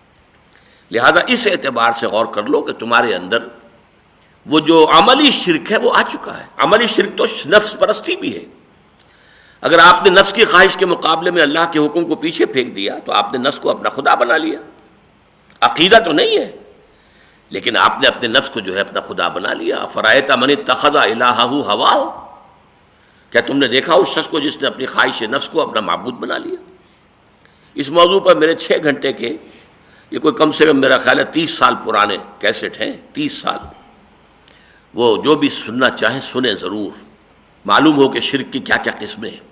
لہذا اس اعتبار سے غور کر لو کہ تمہارے اندر وہ جو عملی شرک ہے وہ آ چکا ہے۔ عملی شرک تو نفس پرستی بھی ہے۔ اگر آپ نے نفس کی خواہش کے مقابلے میں اللہ کے حکم کو پیچھے پھینک دیا تو آپ نے نفس کو اپنا خدا بنا لیا۔ عقیدہ تو نہیں ہے، لیکن آپ نے اپنے نفس کو جو ہے اپنا خدا بنا لیا۔ فرأیت من اتخذ الہہ ہواہ، کیا تم نے دیکھا اس شخص کو جس نے اپنی خواہش نفس کو اپنا معبود بنا لیا؟ اس موضوع پر میرے 6 گھنٹے کے، یہ کوئی کم سے کم میرا خیال ہے 30 سال پرانے کیسٹ ہیں، 30 سال۔ وہ جو بھی سننا چاہیں سنیں ضرور، معلوم ہو کہ شرک کی کیا کیا قسمیں ہیں۔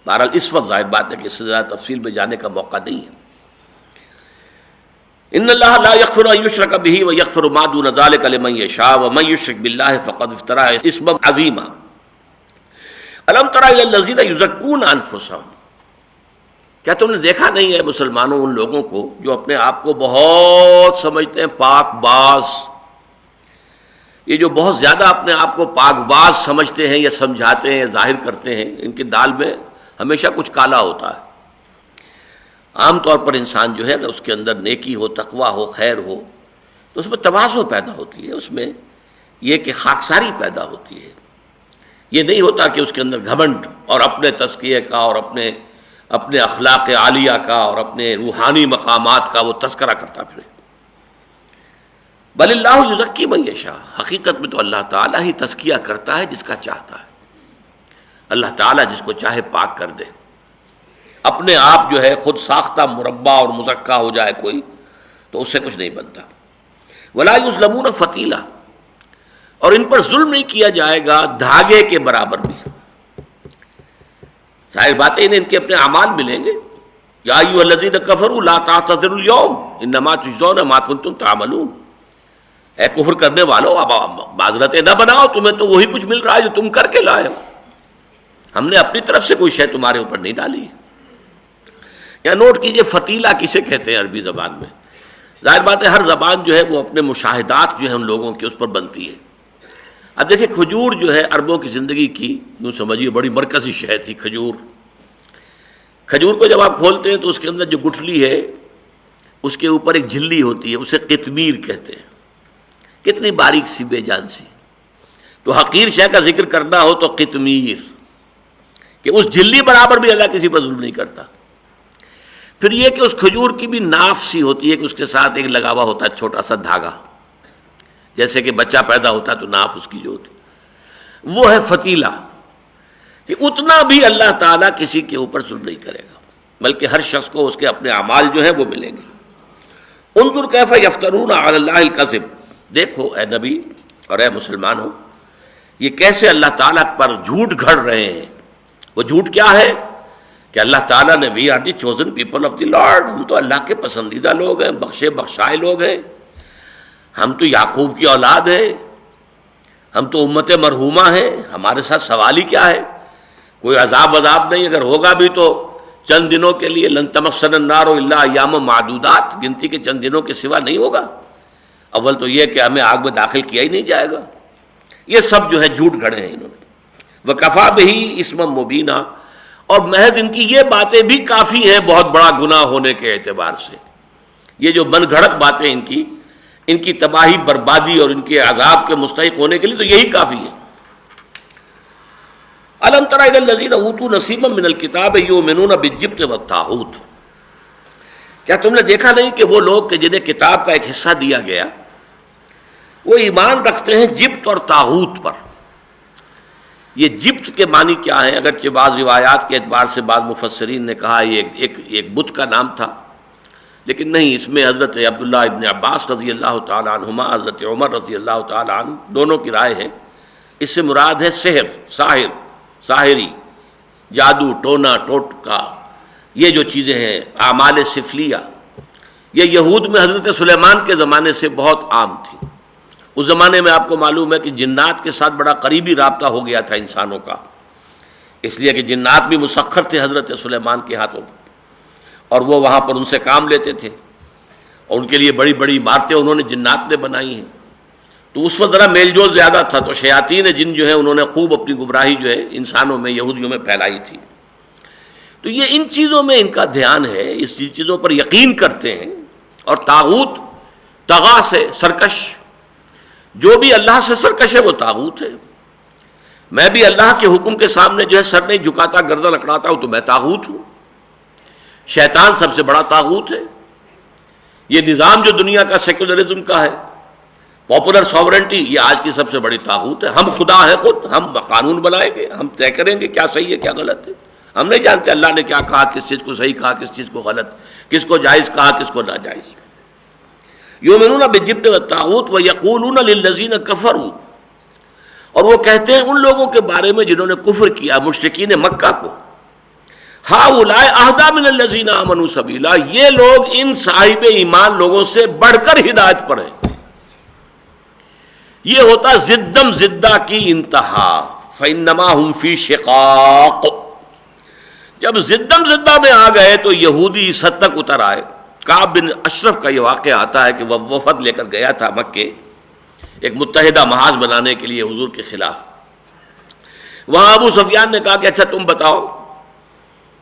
بہرحال اس وقت ظاہر بات ہے کہ اس سے زیادہ تفصیل میں جانے کا موقع نہیں ہے۔ ان اللہ لا یغفر ان یشرک بہ ویغفر ما دون ذلک لمن یشاء ومن یشرک باللہ فقد افترى اثما عظیما۔ الم تر الی الذین یزکون انفسهم، کیا تم نے دیکھا نہیں ہے مسلمانوں ان لوگوں کو جو اپنے آپ کو بہت سمجھتے ہیں پاک باز؟ یہ جو بہت زیادہ اپنے آپ کو پاک باز سمجھتے ہیں یا سمجھاتے ہیں یا ظاہر کرتے ہیں، ان کی دال میں ہمیشہ کچھ کالا ہوتا ہے۔ عام طور پر انسان جو ہے اگر اس کے اندر نیکی ہو، تقویٰ ہو، خیر ہو، تو اس میں تواضع پیدا ہوتی ہے، اس میں یہ کہ خاکساری پیدا ہوتی ہے۔ یہ نہیں ہوتا کہ اس کے اندر گھمنڈ اور اپنے تزکیے کا اور اپنے اخلاق عالیہ کا اور اپنے روحانی مقامات کا وہ تذکرہ کرتا پھرے۔ بل اللہ یزکی من یشاء، حقیقت میں تو اللہ تعالیٰ ہی تزکیہ کرتا ہے جس کا چاہتا ہے۔ اللہ تعالیٰ جس کو چاہے پاک کر دے۔ اپنے آپ جو ہے خود ساختہ مربع اور مزکا ہو جائے کوئی تو اس سے کچھ نہیں بنتا۔ ولا یظلمون فتیلا، اور ان پر ظلم نہیں کیا جائے گا دھاگے کے برابر بھی۔ ظاہر بات ہے انہیں ان کے اپنے اعمال ملیں گے۔ یا ایھا الذین کفروا لا تعتذروا اليوم انما تجزون ما کنتم تعملون، اے کفر کرنے والو اب معذرتیں نہ بناؤ، تمہیں تو وہی کچھ مل رہا ہے جو تم کر کے لائے ہو، ہم نے اپنی طرف سے کوئی شے تمہارے اوپر نہیں ڈالی۔ یا نوٹ کیجئے فتیلہ کسے کہتے ہیں عربی زبان میں؟ ظاہر بات ہے ہر زبان جو ہے وہ اپنے مشاہدات جو ہیں ان لوگوں کے اس پر بنتی ہے۔ اب دیکھیں کھجور جو ہے عربوں کی زندگی کی یوں سمجھیے بڑی مرکزی شے تھی کھجور۔ کھجور کو جب آپ کھولتے ہیں تو اس کے اندر جو گٹھلی ہے اس کے اوپر ایک جھلی ہوتی ہے، اسے قطمیر کہتے ہیں۔ کتنی باریک سی بے جان سی، تو حقیر شے کا ذکر کرنا ہو تو قطمیر، کہ اس جھلی برابر بھی اللہ کسی پر ظلم نہیں کرتا۔ پھر یہ کہ اس کھجور کی بھی ناف سی ہوتی ہے کہ اس کے ساتھ ایک لگا ہوا ہوتا ہے چھوٹا سا دھاگا، جیسے کہ بچہ پیدا ہوتا ہے تو ناف اس کی جو ہوتی وہ ہے فتیلہ، کہ اتنا بھی اللہ تعالیٰ کسی کے اوپر ظلم نہیں کرے گا، بلکہ ہر شخص کو اس کے اپنے اعمال جو ہیں وہ ملیں گے۔ انظر کیف یفترون علی اللہ الکذب، دیکھو اے نبی اور اے مسلمانوں یہ کیسے اللہ تعالیٰ پر جھوٹ گھڑ رہے ہیں۔ وہ جھوٹ کیا ہے کہ اللہ تعالیٰ نے we are the chosen people of the Lord, ہم تو اللہ کے پسندیدہ لوگ ہیں، بخشے بخشائے لوگ ہیں، ہم تو یعقوب کی اولاد ہیں، ہم تو امت مرحومہ ہیں، ہمارے ساتھ سوال ہی کیا ہے؟ کوئی عذاب نہیں، اگر ہوگا بھی تو چند دنوں کے لیے، لن تمسنا النار الا ایام معدودات، گنتی کے چند دنوں کے سوا نہیں ہوگا. اول تو یہ کہ ہمیں آگ میں داخل کیا ہی نہیں جائے گا. یہ سب جو ہے جھوٹ گھڑے ہیں انہوں نے. وَكَفَى بِهِ اسما مبینا، اور محض ان کی یہ باتیں بھی کافی ہیں بہت بڑا گناہ ہونے کے اعتبار سے. یہ جو من گھڑت باتیں ان کی تباہی، بربادی اور ان کے عذاب کے مستحق ہونے کے لیے تو یہی کافی ہے. أَلَمْ تَرَ إِلَى الَّذِينَ أُوتُوا نَصِيبًا مِنَ الْكِتَابِ يُؤْمِنُونَ بِالجِّبْتِ وَالطَّاغُوتِ، کیا تم نے دیکھا نہیں کہ وہ لوگ کہ جنہیں کتاب کا ایک حصہ دیا گیا وہ ایمان رکھتے ہیں جبت اور طاغوت پر. یہ جبت کے معنی کیا ہے؟ اگرچہ بعض روایات کے اعتبار سے بعض مفسرین نے کہا یہ ایک بت کا نام تھا، لیکن نہیں، اس میں حضرت عبداللہ ابن عباس رضی اللہ تعالیٰ عنہما، حضرت عمر رضی اللہ تعالیٰ عنہ، دونوں کی رائے ہے اس سے مراد ہے سحر، ساحری، جادو، ٹونا ٹوٹکا، یہ جو چیزیں ہیں، اعمال سفلیہ. یہ یہود میں حضرت سلیمان کے زمانے سے بہت عام تھی. اس زمانے میں آپ کو معلوم ہے کہ جنات کے ساتھ بڑا قریبی رابطہ ہو گیا تھا انسانوں کا، اس لیے کہ جنات بھی مسخر تھے حضرت سلیمان کے ہاتھوں، اور وہ وہاں پر ان سے کام لیتے تھے، اور ان کے لیے بڑی بڑی عمارتیں انہوں نے جنات نے بنائی ہیں. تو اس وقت ذرا میل جول زیادہ تھا، تو شیاطین جن جو ہے انہوں نے خوب اپنی گمراہی جو ہے انسانوں میں، یہودیوں میں پھیلائی تھی. تو یہ ان چیزوں میں ان کا دھیان ہے، اس چیزوں پر یقین کرتے ہیں. اور طاغوت، طغا سے سرکش، جو بھی اللہ سے سرکش ہے وہ طاغوت ہے. میں بھی اللہ کے حکم کے سامنے جو ہے سر نہیں جھکاتا، گردن اکڑاتا ہوں تو میں طاغوت ہوں. شیطان سب سے بڑا طاغوت ہے. یہ نظام جو دنیا کا سیکولرزم کا ہے، پاپولر ساورنٹی، یہ آج کی سب سے بڑی طاغوت ہے. ہم خدا ہیں خود، ہم قانون بنائیں گے، ہم طے کریں گے کیا صحیح ہے کیا غلط ہے. ہم نہیں جانتے اللہ نے کیا کہا، کس چیز کو صحیح کہا، کس چیز کو غلط، کس کو جائز کہا، کس کو ناجائز. یؤمنون بالجبت والطاغوت ویقولون للذین کفروا، اور وہ کہتے ہیں ان لوگوں کے بارے میں جنہوں نے کفر کیا، مشرکین مکہ کو، ہؤلاء اہدی من الذین آمنوا سبیلا، یہ لوگ ان صاحب ایمان لوگوں سے بڑھ کر ہدایت پر ہیں. یہ ہوتا زدم زدہ کی انتہا، فإنما هم فی شقاق. جب زدم زدہ میں آ گئے تو یہودی اس حد تک اتر آئے. کعب بن اشرف کا یہ واقعہ آتا ہے کہ وہ وفد لے کر گیا تھا مکے ایک متحدہ محاذ بنانے کے لیے حضور کے خلاف. وہاں ابو سفیان نے کہا کہ اچھا تم بتاؤ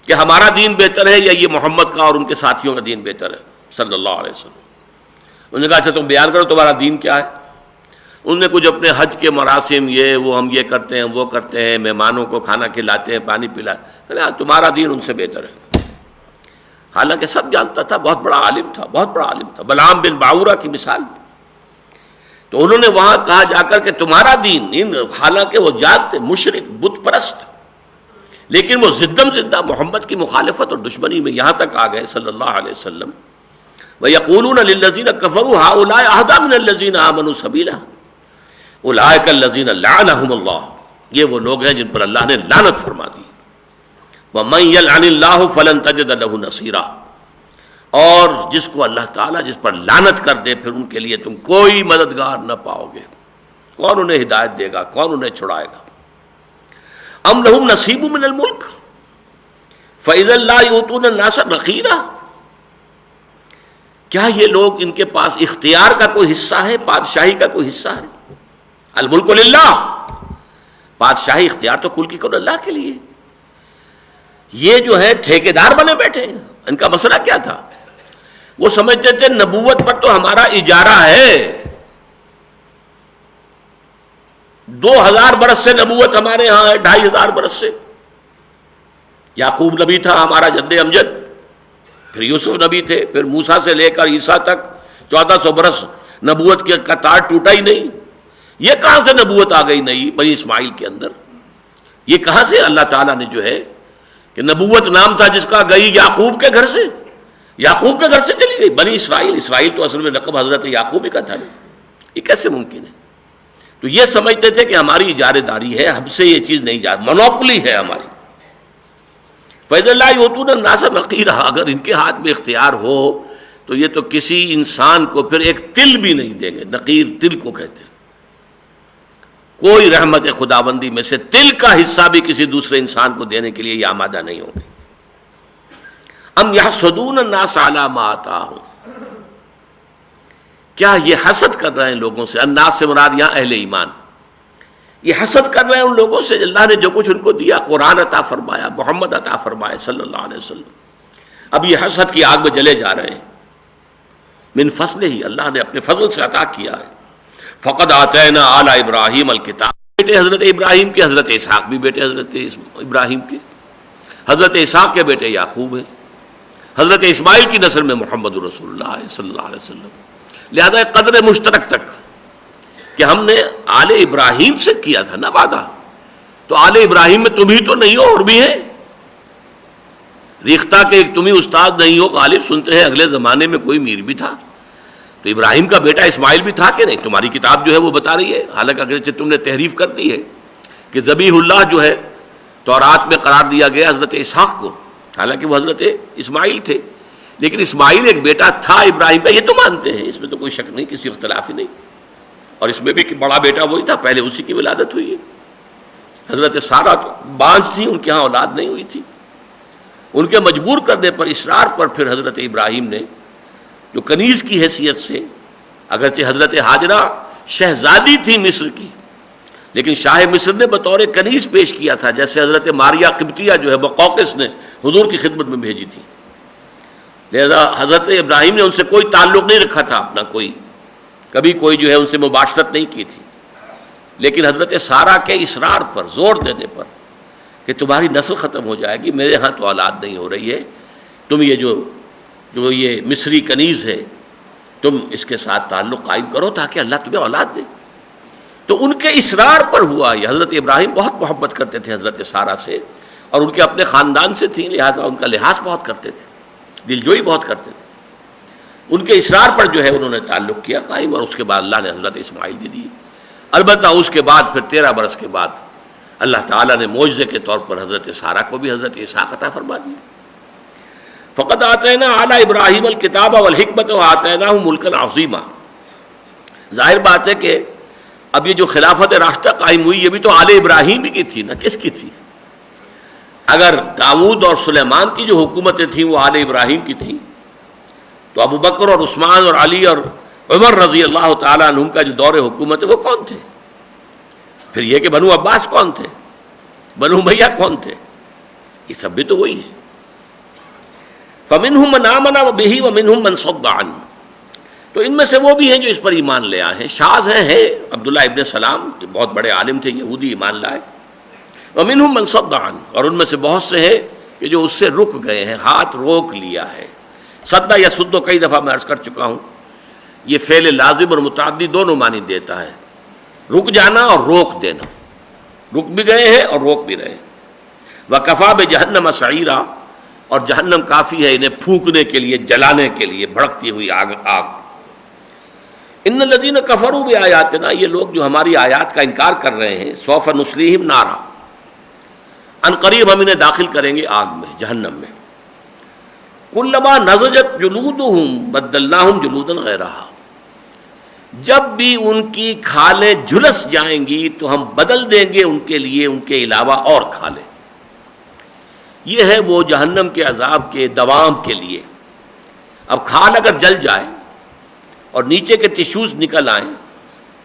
کہ ہمارا دین بہتر ہے یا یہ محمد کا اور ان کے ساتھیوں کا دین بہتر ہے صلی اللہ علیہ وسلم. انہوں نے کہا اچھا تم بیان کرو تمہارا دین کیا ہے. انہوں نے کچھ اپنے حج کے مراسم، یہ وہ ہم یہ کرتے ہیں وہ کرتے ہیں، مہمانوں کو کھانا کھلاتے ہیں، پانی پلاتے ہیں، تمہارا دین ان سے بہتر ہے. حالانکہ سب جانتا تھا، بہت بڑا عالم تھا، بہت بڑا عالم تھا، بلعام بن باورہ کی مثال. تو انہوں نے وہاں کہا جا کر کہ تمہارا دین، حالانکہ وہ جانتے مشرک بت پرست، لیکن وہ زدم زدہ محمد کی مخالفت اور دشمنی میں یہاں تک آ گئے صلی اللہ علیہ وسلم. وَيَقُولُونَ لِلَّذِينَ كَفَرُوا هَؤُلَاءِ أَهْدَىٰ مِنَ الَّذِينَ آمَنُوا سَبِيلًا أُولَٰئِكَ الَّذِينَ لَعَنَهُمُ اللَّهُ، یہ وہ لوگ ہیں جن پر اللہ نے لعنت فرما دی. وَمَن يَلْعَنِ اللَّهُ فَلَن تَجِدَ لَهُ نَصِيرًا، اور جس کو اللہ تعالیٰ جس پر لعنت کر دے پھر ان کے لیے تم کوئی مددگار نہ پاؤ گے. کون انہیں ہدایت دے گا، کون انہیں چھڑائے گا. ام لہم نصیب من الملک فإذا لا یؤتون الناس نقیرا، کیا یہ لوگ ان کے پاس اختیار کا کوئی حصہ ہے، بادشاہی کا کوئی حصہ ہے. الملک للہ، بادشاہی اختیار تو کل کی کل اللہ کے لیے. یہ جو ہے ٹھیکیدار بنے بیٹھے ہیں. ان کا مسئلہ کیا تھا؟ وہ سمجھتے تھے نبوت پر تو ہمارا اجارہ ہے، 2000 برس سے نبوت ہمارے ہاں ہے، 2500 برس سے. یعقوب نبی تھا ہمارا جد امجد، پھر یوسف نبی تھے، پھر موسیٰ سے لے کر عیسیٰ تک 1400 برس نبوت کا تار ٹوٹا ہی نہیں. یہ کہاں سے نبوت آ گئی نئی بنی اسماعیل کے اندر؟ یہ کہاں سے اللہ تعالیٰ نے جو ہے کہ نبوت نام تھا جس کا گئی یعقوب کے گھر سے، یعقوب کے گھر سے چلی گئی بنی اسرائیل. اسرائیل تو اصل میں لقب حضرت یعقوب ہی کا تھا. یہ کیسے ممکن ہے؟ تو یہ سمجھتے تھے کہ ہماری اجارے داری ہے، ہم سے یہ چیز نہیں جا، منوپلی ہے ہماری. فَإِذَا لَا يُؤْتُونَ النَّاسَ نَقِيرًا، اگر ان کے ہاتھ میں اختیار ہو تو یہ تو کسی انسان کو پھر ایک تل بھی نہیں دیں گے. نقیر تل کو کہتے ہیں. کوئی رحمت خداوندی میں سے تل کا حصہ بھی کسی دوسرے انسان کو دینے کے لیے یہ آمادہ نہیں ہوں گے. ام یحسدون الناس علی ما آتاہم، کیا یہ حسد کر رہے ہیں لوگوں سے؟ الناس سے مراد یہاں اہل ایمان، یہ حسد کر رہے ہیں ان لوگوں سے اللہ نے جو کچھ ان کو دیا، قرآن عطا فرمایا، محمد عطا فرمایا صلی اللہ علیہ وسلم، اب یہ حسد کی آگ میں جلے جا رہے ہیں۔ من فضلہ ہی، اللہ نے اپنے فضل سے عطا کیا ہے۔ فقد آتینا آل ابراہیم الکتاب، بیٹے حضرت ابراہیم کے، حضرت اسحاق بھی بیٹے حضرت ابراہیم کے، حضرت اسحاق کے بیٹے یعقوب ہیں، حضرت اسماعیل کی نسل میں محمد رسول اللہ صلی اللہ علیہ وسلم۔ لہذا ایک قدر مشترک تک کہ ہم نے آل ابراہیم سے کیا تھا نا وعدہ، تو آل ابراہیم میں تم ہی تو نہیں ہو، اور بھی ہیں ریختہ کہ تم ہی استاد نہیں ہو، غالب سنتے ہیں اگلے زمانے میں کوئی میر بھی تھا، تو ابراہیم کا بیٹا اسماعیل بھی تھا کہ نہیں؟ تمہاری کتاب جو ہے وہ بتا رہی ہے، حالانکہ اگرچہ تم نے تحریف کر دی ہے کہ ذبیح اللہ جو ہے تورات میں قرار دیا گیا حضرت اسحاق کو، حالانکہ وہ حضرت اسماعیل تھے، لیکن اسماعیل ایک بیٹا تھا ابراہیم کا، یہ تو مانتے ہیں، اس میں تو کوئی شک نہیں، کسی اختلاف ہی نہیں، اور اس میں بھی کہ بڑا بیٹا وہی تھا، پہلے اسی کی ولادت ہوئی ہے۔ حضرت سارہ تو بانجھ تھی، ان کے ہاں اولاد نہیں ہوئی تھی، ان کے مجبور کرنے پر، اصرار پر، پھر حضرت ابراہیم نے جو کنیز کی حیثیت سے، اگرچہ حضرت ہاجرہ شہزادی تھی مصر کی، لیکن شاہ مصر نے بطور کنیز پیش کیا تھا، جیسے حضرت ماریہ قبطیہ جو ہے بقوقس نے حضور کی خدمت میں بھیجی تھی۔ لہذا حضرت ابراہیم نے ان سے کوئی تعلق نہیں رکھا تھا اپنا، کبھی کوئی جو ہے ان سے مباشرت نہیں کی تھی، لیکن حضرت سارہ کے اصرار پر، زور دینے پر کہ تمہاری نسل ختم ہو جائے گی، میرے ہاں تو اولاد نہیں ہو رہی ہے، تم یہ جو یہ مصری کنیز ہے تم اس کے ساتھ تعلق قائم کرو تاکہ اللہ تمہیں اولاد دے۔ تو ان کے اصرار پر ہوا یہ۔ حضرت ابراہیم بہت محبت کرتے تھے حضرت سارہ سے، اور ان کے اپنے خاندان سے تھیں، لہذا ان کا لحاظ بہت کرتے تھے، دلجوئی بہت کرتے تھے۔ ان کے اصرار پر جو ہے انہوں نے تعلق کیا قائم، اور اس کے بعد اللہ نے حضرت اسماعیل دے دی۔ البتہ اس کے بعد پھر 13 برس کے بعد اللہ تعالیٰ نے معجزے کے طور پر حضرت سارہ کو بھی حضرت اسحاق عطا فرما دیا۔ فقد آتینا آل ابراہیم الکتاب والحکمت وآتیناہ ملکا عظیما۔ ظاہر بات ہے کہ اب یہ جو خلافت راشدہ قائم ہوئی، یہ بھی تو آل ابراہیم ہی کی تھی نا، کس کی تھی؟ اگر داؤد اور سلیمان کی جو حکومتیں تھیں وہ آل ابراہیم کی تھیں، تو ابو بکر اور عثمان اور علی اور عمر رضی اللہ تعالیٰ عنہم کا جو دور حکومت ہے وہ کون تھے؟ پھر یہ کہ بنو عباس کون تھے، بنو امیہ کون تھے؟ یہ سب بھی تو وہی ہے۔ فَمِنْهُمْ مَنْ آمَنَ بِهِ وَمِنْهُمْ مَنْ صَدَّ عَنْهُ، تو ان میں سے وہ بھی ہیں جو اس پر ایمان لے آئے ہیں۔ شاذ ہیں عبداللہ ابن سلام، جو بہت بڑے عالم تھے، یہودی، ایمان لائے۔ وَمِنْهُمْ مَنْ صَدَّ عَنْهُ، اور ان میں سے بہت سے ہیں کہ جو اس سے رک گئے ہیں، ہاتھ روک لیا ہے۔ صدّ یا سد کئی دفعہ میں عرض کر چکا ہوں، یہ فعل لازم اور متعدی دونوں معنی دیتا ہے، رک جانا اور روک دینا، رک بھی گئے ہیں اور روک بھی رہے ہیں۔ وَكَفَى بِجَهَنَّمَ سَعِيرًا، اور جہنم کافی ہے انہیں پھونکنے کے لیے، جلانے کے لیے، بھڑکتی ہوئی آگ۔ ان الذین کفروا بآیاتنا، یہ لوگ جو ہماری آیات کا انکار کر رہے ہیں، سوف نصلیہم نارا، ان قریب ہم انہیں داخل کریں گے آگ میں، جہنم میں۔ کلما نضجت جلودہم بدلناہم جلودا غیرہا، جب بھی ان کی کھالیں جھلس جائیں گی تو ہم بدل دیں گے ان کے لیے ان کے علاوہ اور کھالیں۔ یہ ہے وہ جہنم کے عذاب کے دوام کے لیے۔ اب کھال اگر جل جائے اور نیچے کے ٹیشوز نکل آئیں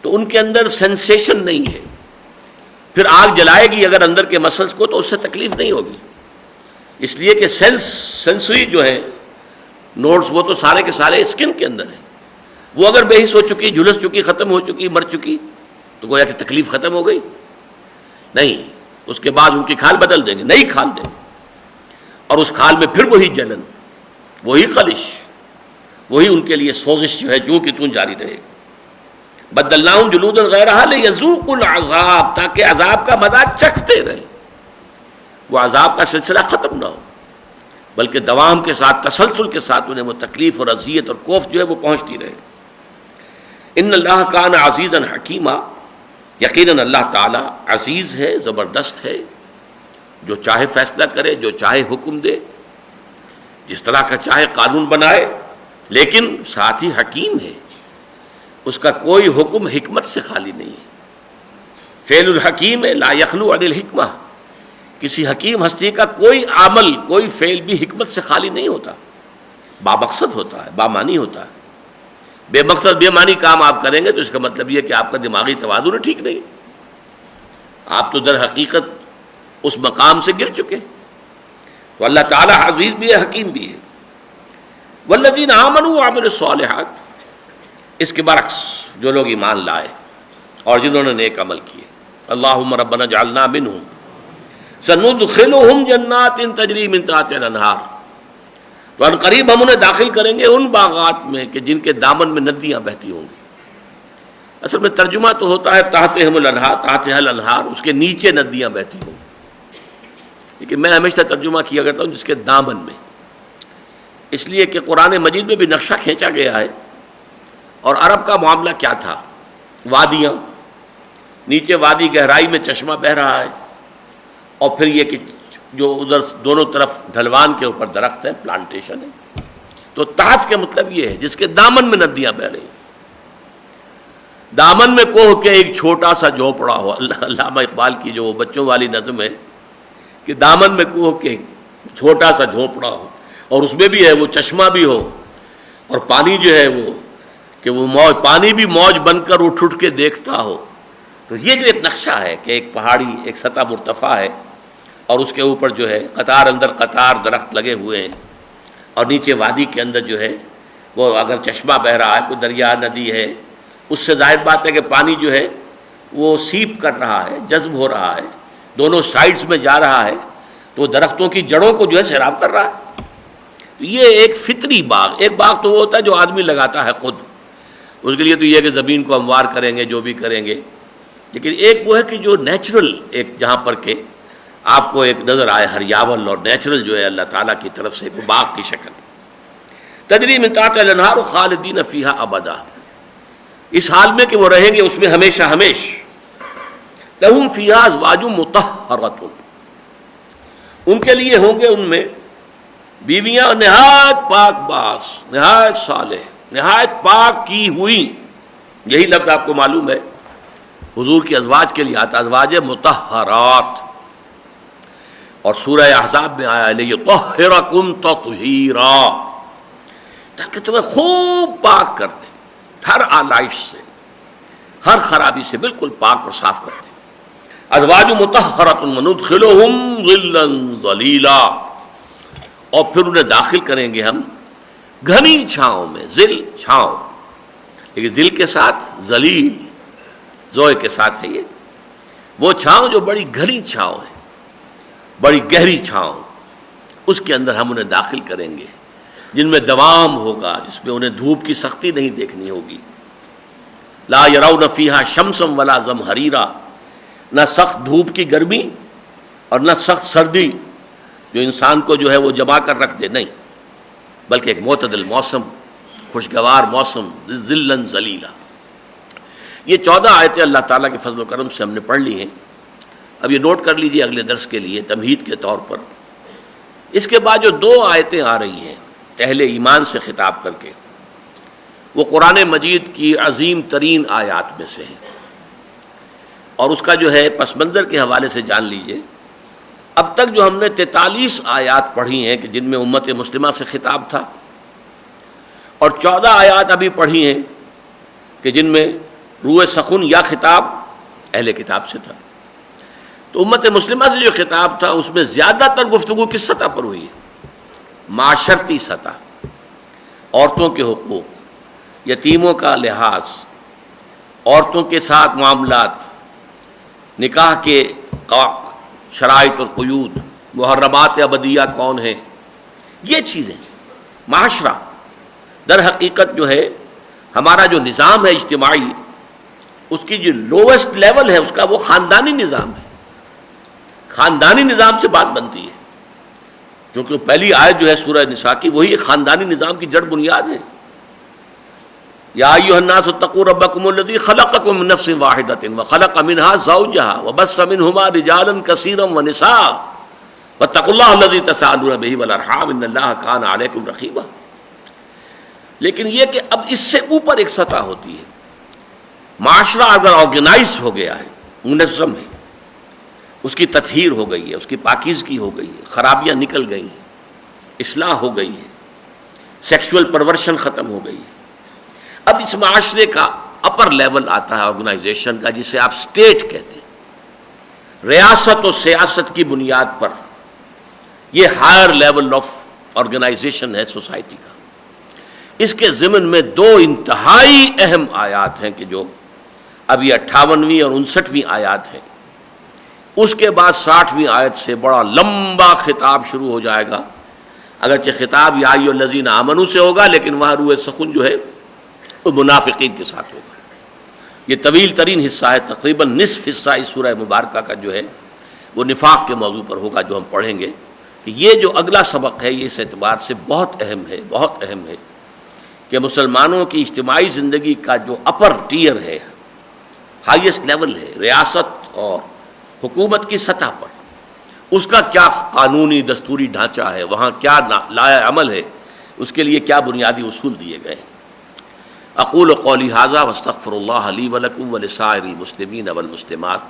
تو ان کے اندر سینسیشن نہیں ہے، پھر آگ جلائے گی اگر اندر کے مسلز کو تو اس سے تکلیف نہیں ہوگی، اس لیے کہ سینسری جو ہے نوڈز وہ تو سارے کے سارے اسکن کے اندر ہیں، وہ اگر بے حس ہو چکی، جھلس چکی، ختم ہو چکی، مر چکی تو گویا کہ تکلیف ختم ہو گئی نہیں، اس کے بعد ان کی کھال بدل دیں گے، نئی کھال دیں گے، اور اس کھال میں پھر وہی جلن، وہی خلش، وہی ان کے لیے سوزش جو ہے جو کہ تون جاری رہے گی۔ بدلناہم جلودا غیرہا لیذوقوا العذاب، تاکہ عذاب کا مزہ چکھتے رہیں، وہ عذاب کا سلسلہ ختم نہ ہو بلکہ دوام کے ساتھ، تسلسل کے ساتھ انہیں وہ تکلیف اور اذیت اور کوف جو ہے وہ پہنچتی رہے۔ ان اللہ کان عزیزا حکیما، یقیناً اللہ تعالی عزیز ہے، زبردست ہے، جو چاہے فیصلہ کرے، جو چاہے حکم دے، جس طرح کا چاہے قانون بنائے، لیکن ساتھ ہی حکیم ہے، اس کا کوئی حکم حکمت سے خالی نہیں ہے۔ فعل الحکیم لا یخلو عن الحکمہ، کسی حکیم ہستی کا کوئی عمل، کوئی فعل بھی حکمت سے خالی نہیں ہوتا، بامقصد ہوتا ہے، بامانی ہوتا ہے۔ بے مقصد بے معنی کام آپ کریں گے تو اس کا مطلب یہ کہ آپ کا دماغی توازن ٹھیک نہیں، آپ تو در حقیقت اس مقام سے گر چکے۔ تو اللہ تعالیٰ عزیز بھی ہے، حکیم بھی ہے۔ والذین آمنوا وعملوا الصالحات، اس کے برعکس جو لوگ ایمان لائے اور جنہوں نے نیک عمل کیے، اللہم ربنا اجعلنا منہم سندخلہم جنات تجری من تحتہا الانہار، تو ان قریب ہم انہیں داخل کریں گے ان باغات میں کہ جن کے دامن میں ندیاں بہتی ہوں گی۔ اصل میں ترجمہ تو ہوتا ہے تحتہم الانہار، تحتہا الانہار، اس کے نیچے ندیاں بہتی ہوں گی، لیکن میں ہمیشہ ترجمہ کیا کرتا ہوں جس کے دامن میں، اس لیے کہ قرآن مجید میں بھی نقشہ کھینچا گیا ہے۔ اور عرب کا معاملہ کیا تھا؟ وادیاں، نیچے وادی گہرائی میں چشمہ بہہ رہا ہے، اور پھر یہ کہ جو ادھر دونوں طرف ڈھلوان کے اوپر درخت ہے، پلانٹیشن ہے۔ تو تحت کا مطلب یہ ہے جس کے دامن میں ندیاں بہ رہی ہیں۔ دامن میں کوہ کے ایک چھوٹا سا جھونپڑا ہو، علامہ اقبال کی جو بچوں والی نظم ہے کہ دامن میں کوہ کے چھوٹا سا جھونپڑا ہو، اور اس میں بھی ہے وہ چشمہ بھی ہو، اور پانی جو ہے وہ کہ وہ موج، پانی بھی موج بن کر اٹھ اٹھ کے دیکھتا ہو۔ تو یہ جو ایک نقشہ ہے کہ ایک پہاڑی، ایک سطح مرتفع ہے، اور اس کے اوپر جو ہے قطار اندر قطار درخت لگے ہوئے ہیں، اور نیچے وادی کے اندر جو ہے وہ اگر چشمہ بہ رہا ہے، کوئی دریا ندی ہے، اس سے ظاہر بات ہے کہ پانی جو ہے وہ سیپ کر رہا ہے، جذب ہو رہا ہے، دونوں سائڈز میں جا رہا ہے، تو درختوں کی جڑوں کو جو ہے سیراب کر رہا ہے۔ یہ ایک فطری باغ، ایک باغ تو وہ ہوتا ہے جو آدمی لگاتا ہے خود، اس کے لیے تو یہ کہ زمین کو ہموار کریں گے، جو بھی کریں گے، لیکن ایک وہ ہے کہ جو نیچرل، ایک جہاں پر کہ آپ کو ایک نظر آئے ہریاول اور نیچرل جو ہے اللہ تعالیٰ کی طرف سے ایک باغ کی شکل، تجری من تحتہا الانہار خالدین فیہا ابدا، اس حال میں کہ وہ رہیں گے اس میں ہمیشہ ہمیش۔ لہم فیہا ازواج مطہرۃ، ان کے لیے ہوں گے ان میں بیویاں نہایت پاک باز، نہایت صالح، نہایت پاک کی ہوئی۔ یہی لفظ آپ کو معلوم ہے حضور کی ازواج کے لیے آتا، ازواج مطہرات، اور سورہ احزاب میں آیا لیطہرکم تطہیرا، تاکہ تمہیں خوب پاک کر دے، ہر آلائش سے، ہر خرابی سے بالکل پاک اور صاف کر دے۔ ازواج مطہرۃ وندخلہم ظلا ظلیلا، اور پھر انہیں داخل کریں گے ہم گھنی چھاؤں میں، ظل چھاؤں، لیکن ظل کے ساتھ ظلیل، زوئے کے ساتھ ہے یہ، وہ چھاؤں جو بڑی گھنی چھاؤں ہے، بڑی گہری چھاؤں، اس کے اندر ہم انہیں داخل کریں گے، جن میں دوام ہوگا، جس میں انہیں دھوپ کی سختی نہیں دیکھنی ہوگی۔ لا یرون فیہا شمسا ولا زمہریرا، نہ سخت دھوپ کی گرمی اور نہ سخت سردی جو انسان کو جو ہے وہ جما کر رکھ دے، نہیں، بلکہ ایک معتدل موسم، خوشگوار موسم، ظلا ظلیلا۔ یہ 14 آیتیں اللہ تعالیٰ کے فضل و کرم سے ہم نے پڑھ لی ہیں۔ اب یہ نوٹ کر لیجئے اگلے درس کے لیے تمہید کے طور پر۔ اس کے بعد جو 2 آیتیں آ رہی ہیں اہل ایمان سے خطاب کر کے، وہ قرآن مجید کی عظیم ترین آیات میں سے ہیں، اور اس کا جو ہے پس منظر کے حوالے سے جان لیجئے، اب تک جو ہم نے 43 آیات پڑھی ہیں کہ جن میں امت مسلمہ سے خطاب تھا، اور 14 آیات ابھی پڑھی ہیں کہ جن میں روح سخن یا خطاب اہل کتاب سے تھا۔ تو امت مسلمہ سے جو خطاب تھا اس میں زیادہ تر گفتگو کس سطح پر ہوئی ہے؟ معاشرتی سطح، عورتوں کے حقوق، یتیموں کا لحاظ، عورتوں کے ساتھ معاملات، نکاح کے شرائط اور قیود، محرمات ابدیہ کون ہیں، یہ چیزیں معاشرہ۔ در حقیقت جو ہے ہمارا جو نظام ہے اجتماعی، اس کی جو لووسٹ لیول ہے اس کا وہ خاندانی نظام ہے۔ خاندانی نظام سے بات بنتی ہے، کیونکہ پہلی آیت جو ہے سورہ نساء کی وہی خاندانی نظام کی جڑ بنیاد ہے۔ یا ایھا الناس اتقوا ربکم الذی خلقکم من نفس واحدۃ وخلق منها زوجها وبث منهما رجالا کثیرا ونساء واتقوا اللہ الذی تساءلون به والارحام ان اللہ کان علیکم رقیبا۔ لیکن یہ کہ اب اس سے اوپر ایک سطح ہوتی ہے، معاشرہ اگر آرگنائز ہو گیا ہے، منظم ہے، اس کی تطہیر ہو گئی ہے، اس کی پاکیزگی ہو گئی ہے، خرابیاں نکل گئی ہیں، اصلاح ہو گئی ہے، سیکشول پرورشن ختم ہو گئی ہے۔ اب اس معاشرے کا اپر لیول آتا ہے آرگنائزیشن کا، جسے آپ اسٹیٹ کہتے ہیں، ریاست و سیاست کی بنیاد پر یہ ہائر لیول آف آرگنائزیشن ہے سوسائٹی کا۔ اس کے ضمن میں دو انتہائی اہم آیات ہیں کہ جو ابھی 58ویں اور 59ویں آیات ہیں، اس کے بعد 60ویں آیت سے بڑا لمبا خطاب شروع ہو جائے گا، اگرچہ خطاب یا ایھا الذین آمنوا سے ہوگا، لیکن وہاں روح سخن جو ہے وہ منافقین کے ساتھ ہوگا۔ یہ طویل ترین حصہ ہے، تقریباً نصف حصہ اس سورہ مبارکہ کا جو ہے وہ نفاق کے موضوع پر ہوگا، جو ہم پڑھیں گے کہ یہ جو اگلا سبق ہے یہ اس اعتبار سے بہت اہم ہے، بہت اہم ہے کہ مسلمانوں کی اجتماعی زندگی کا جو اپر ٹیئر ہے، ہائیسٹ لیول ہے ریاست اور حکومت کی سطح پر، اس کا کیا قانونی دستوری ڈھانچہ ہے، وہاں کیا لائحہ عمل ہے، اس کے لیے کیا بنیادی اصول دیے گئے ہیں۔ اقول قولی ھذا واستغفر اللہ لی ولکم ولسائر المسلمین والمسلمات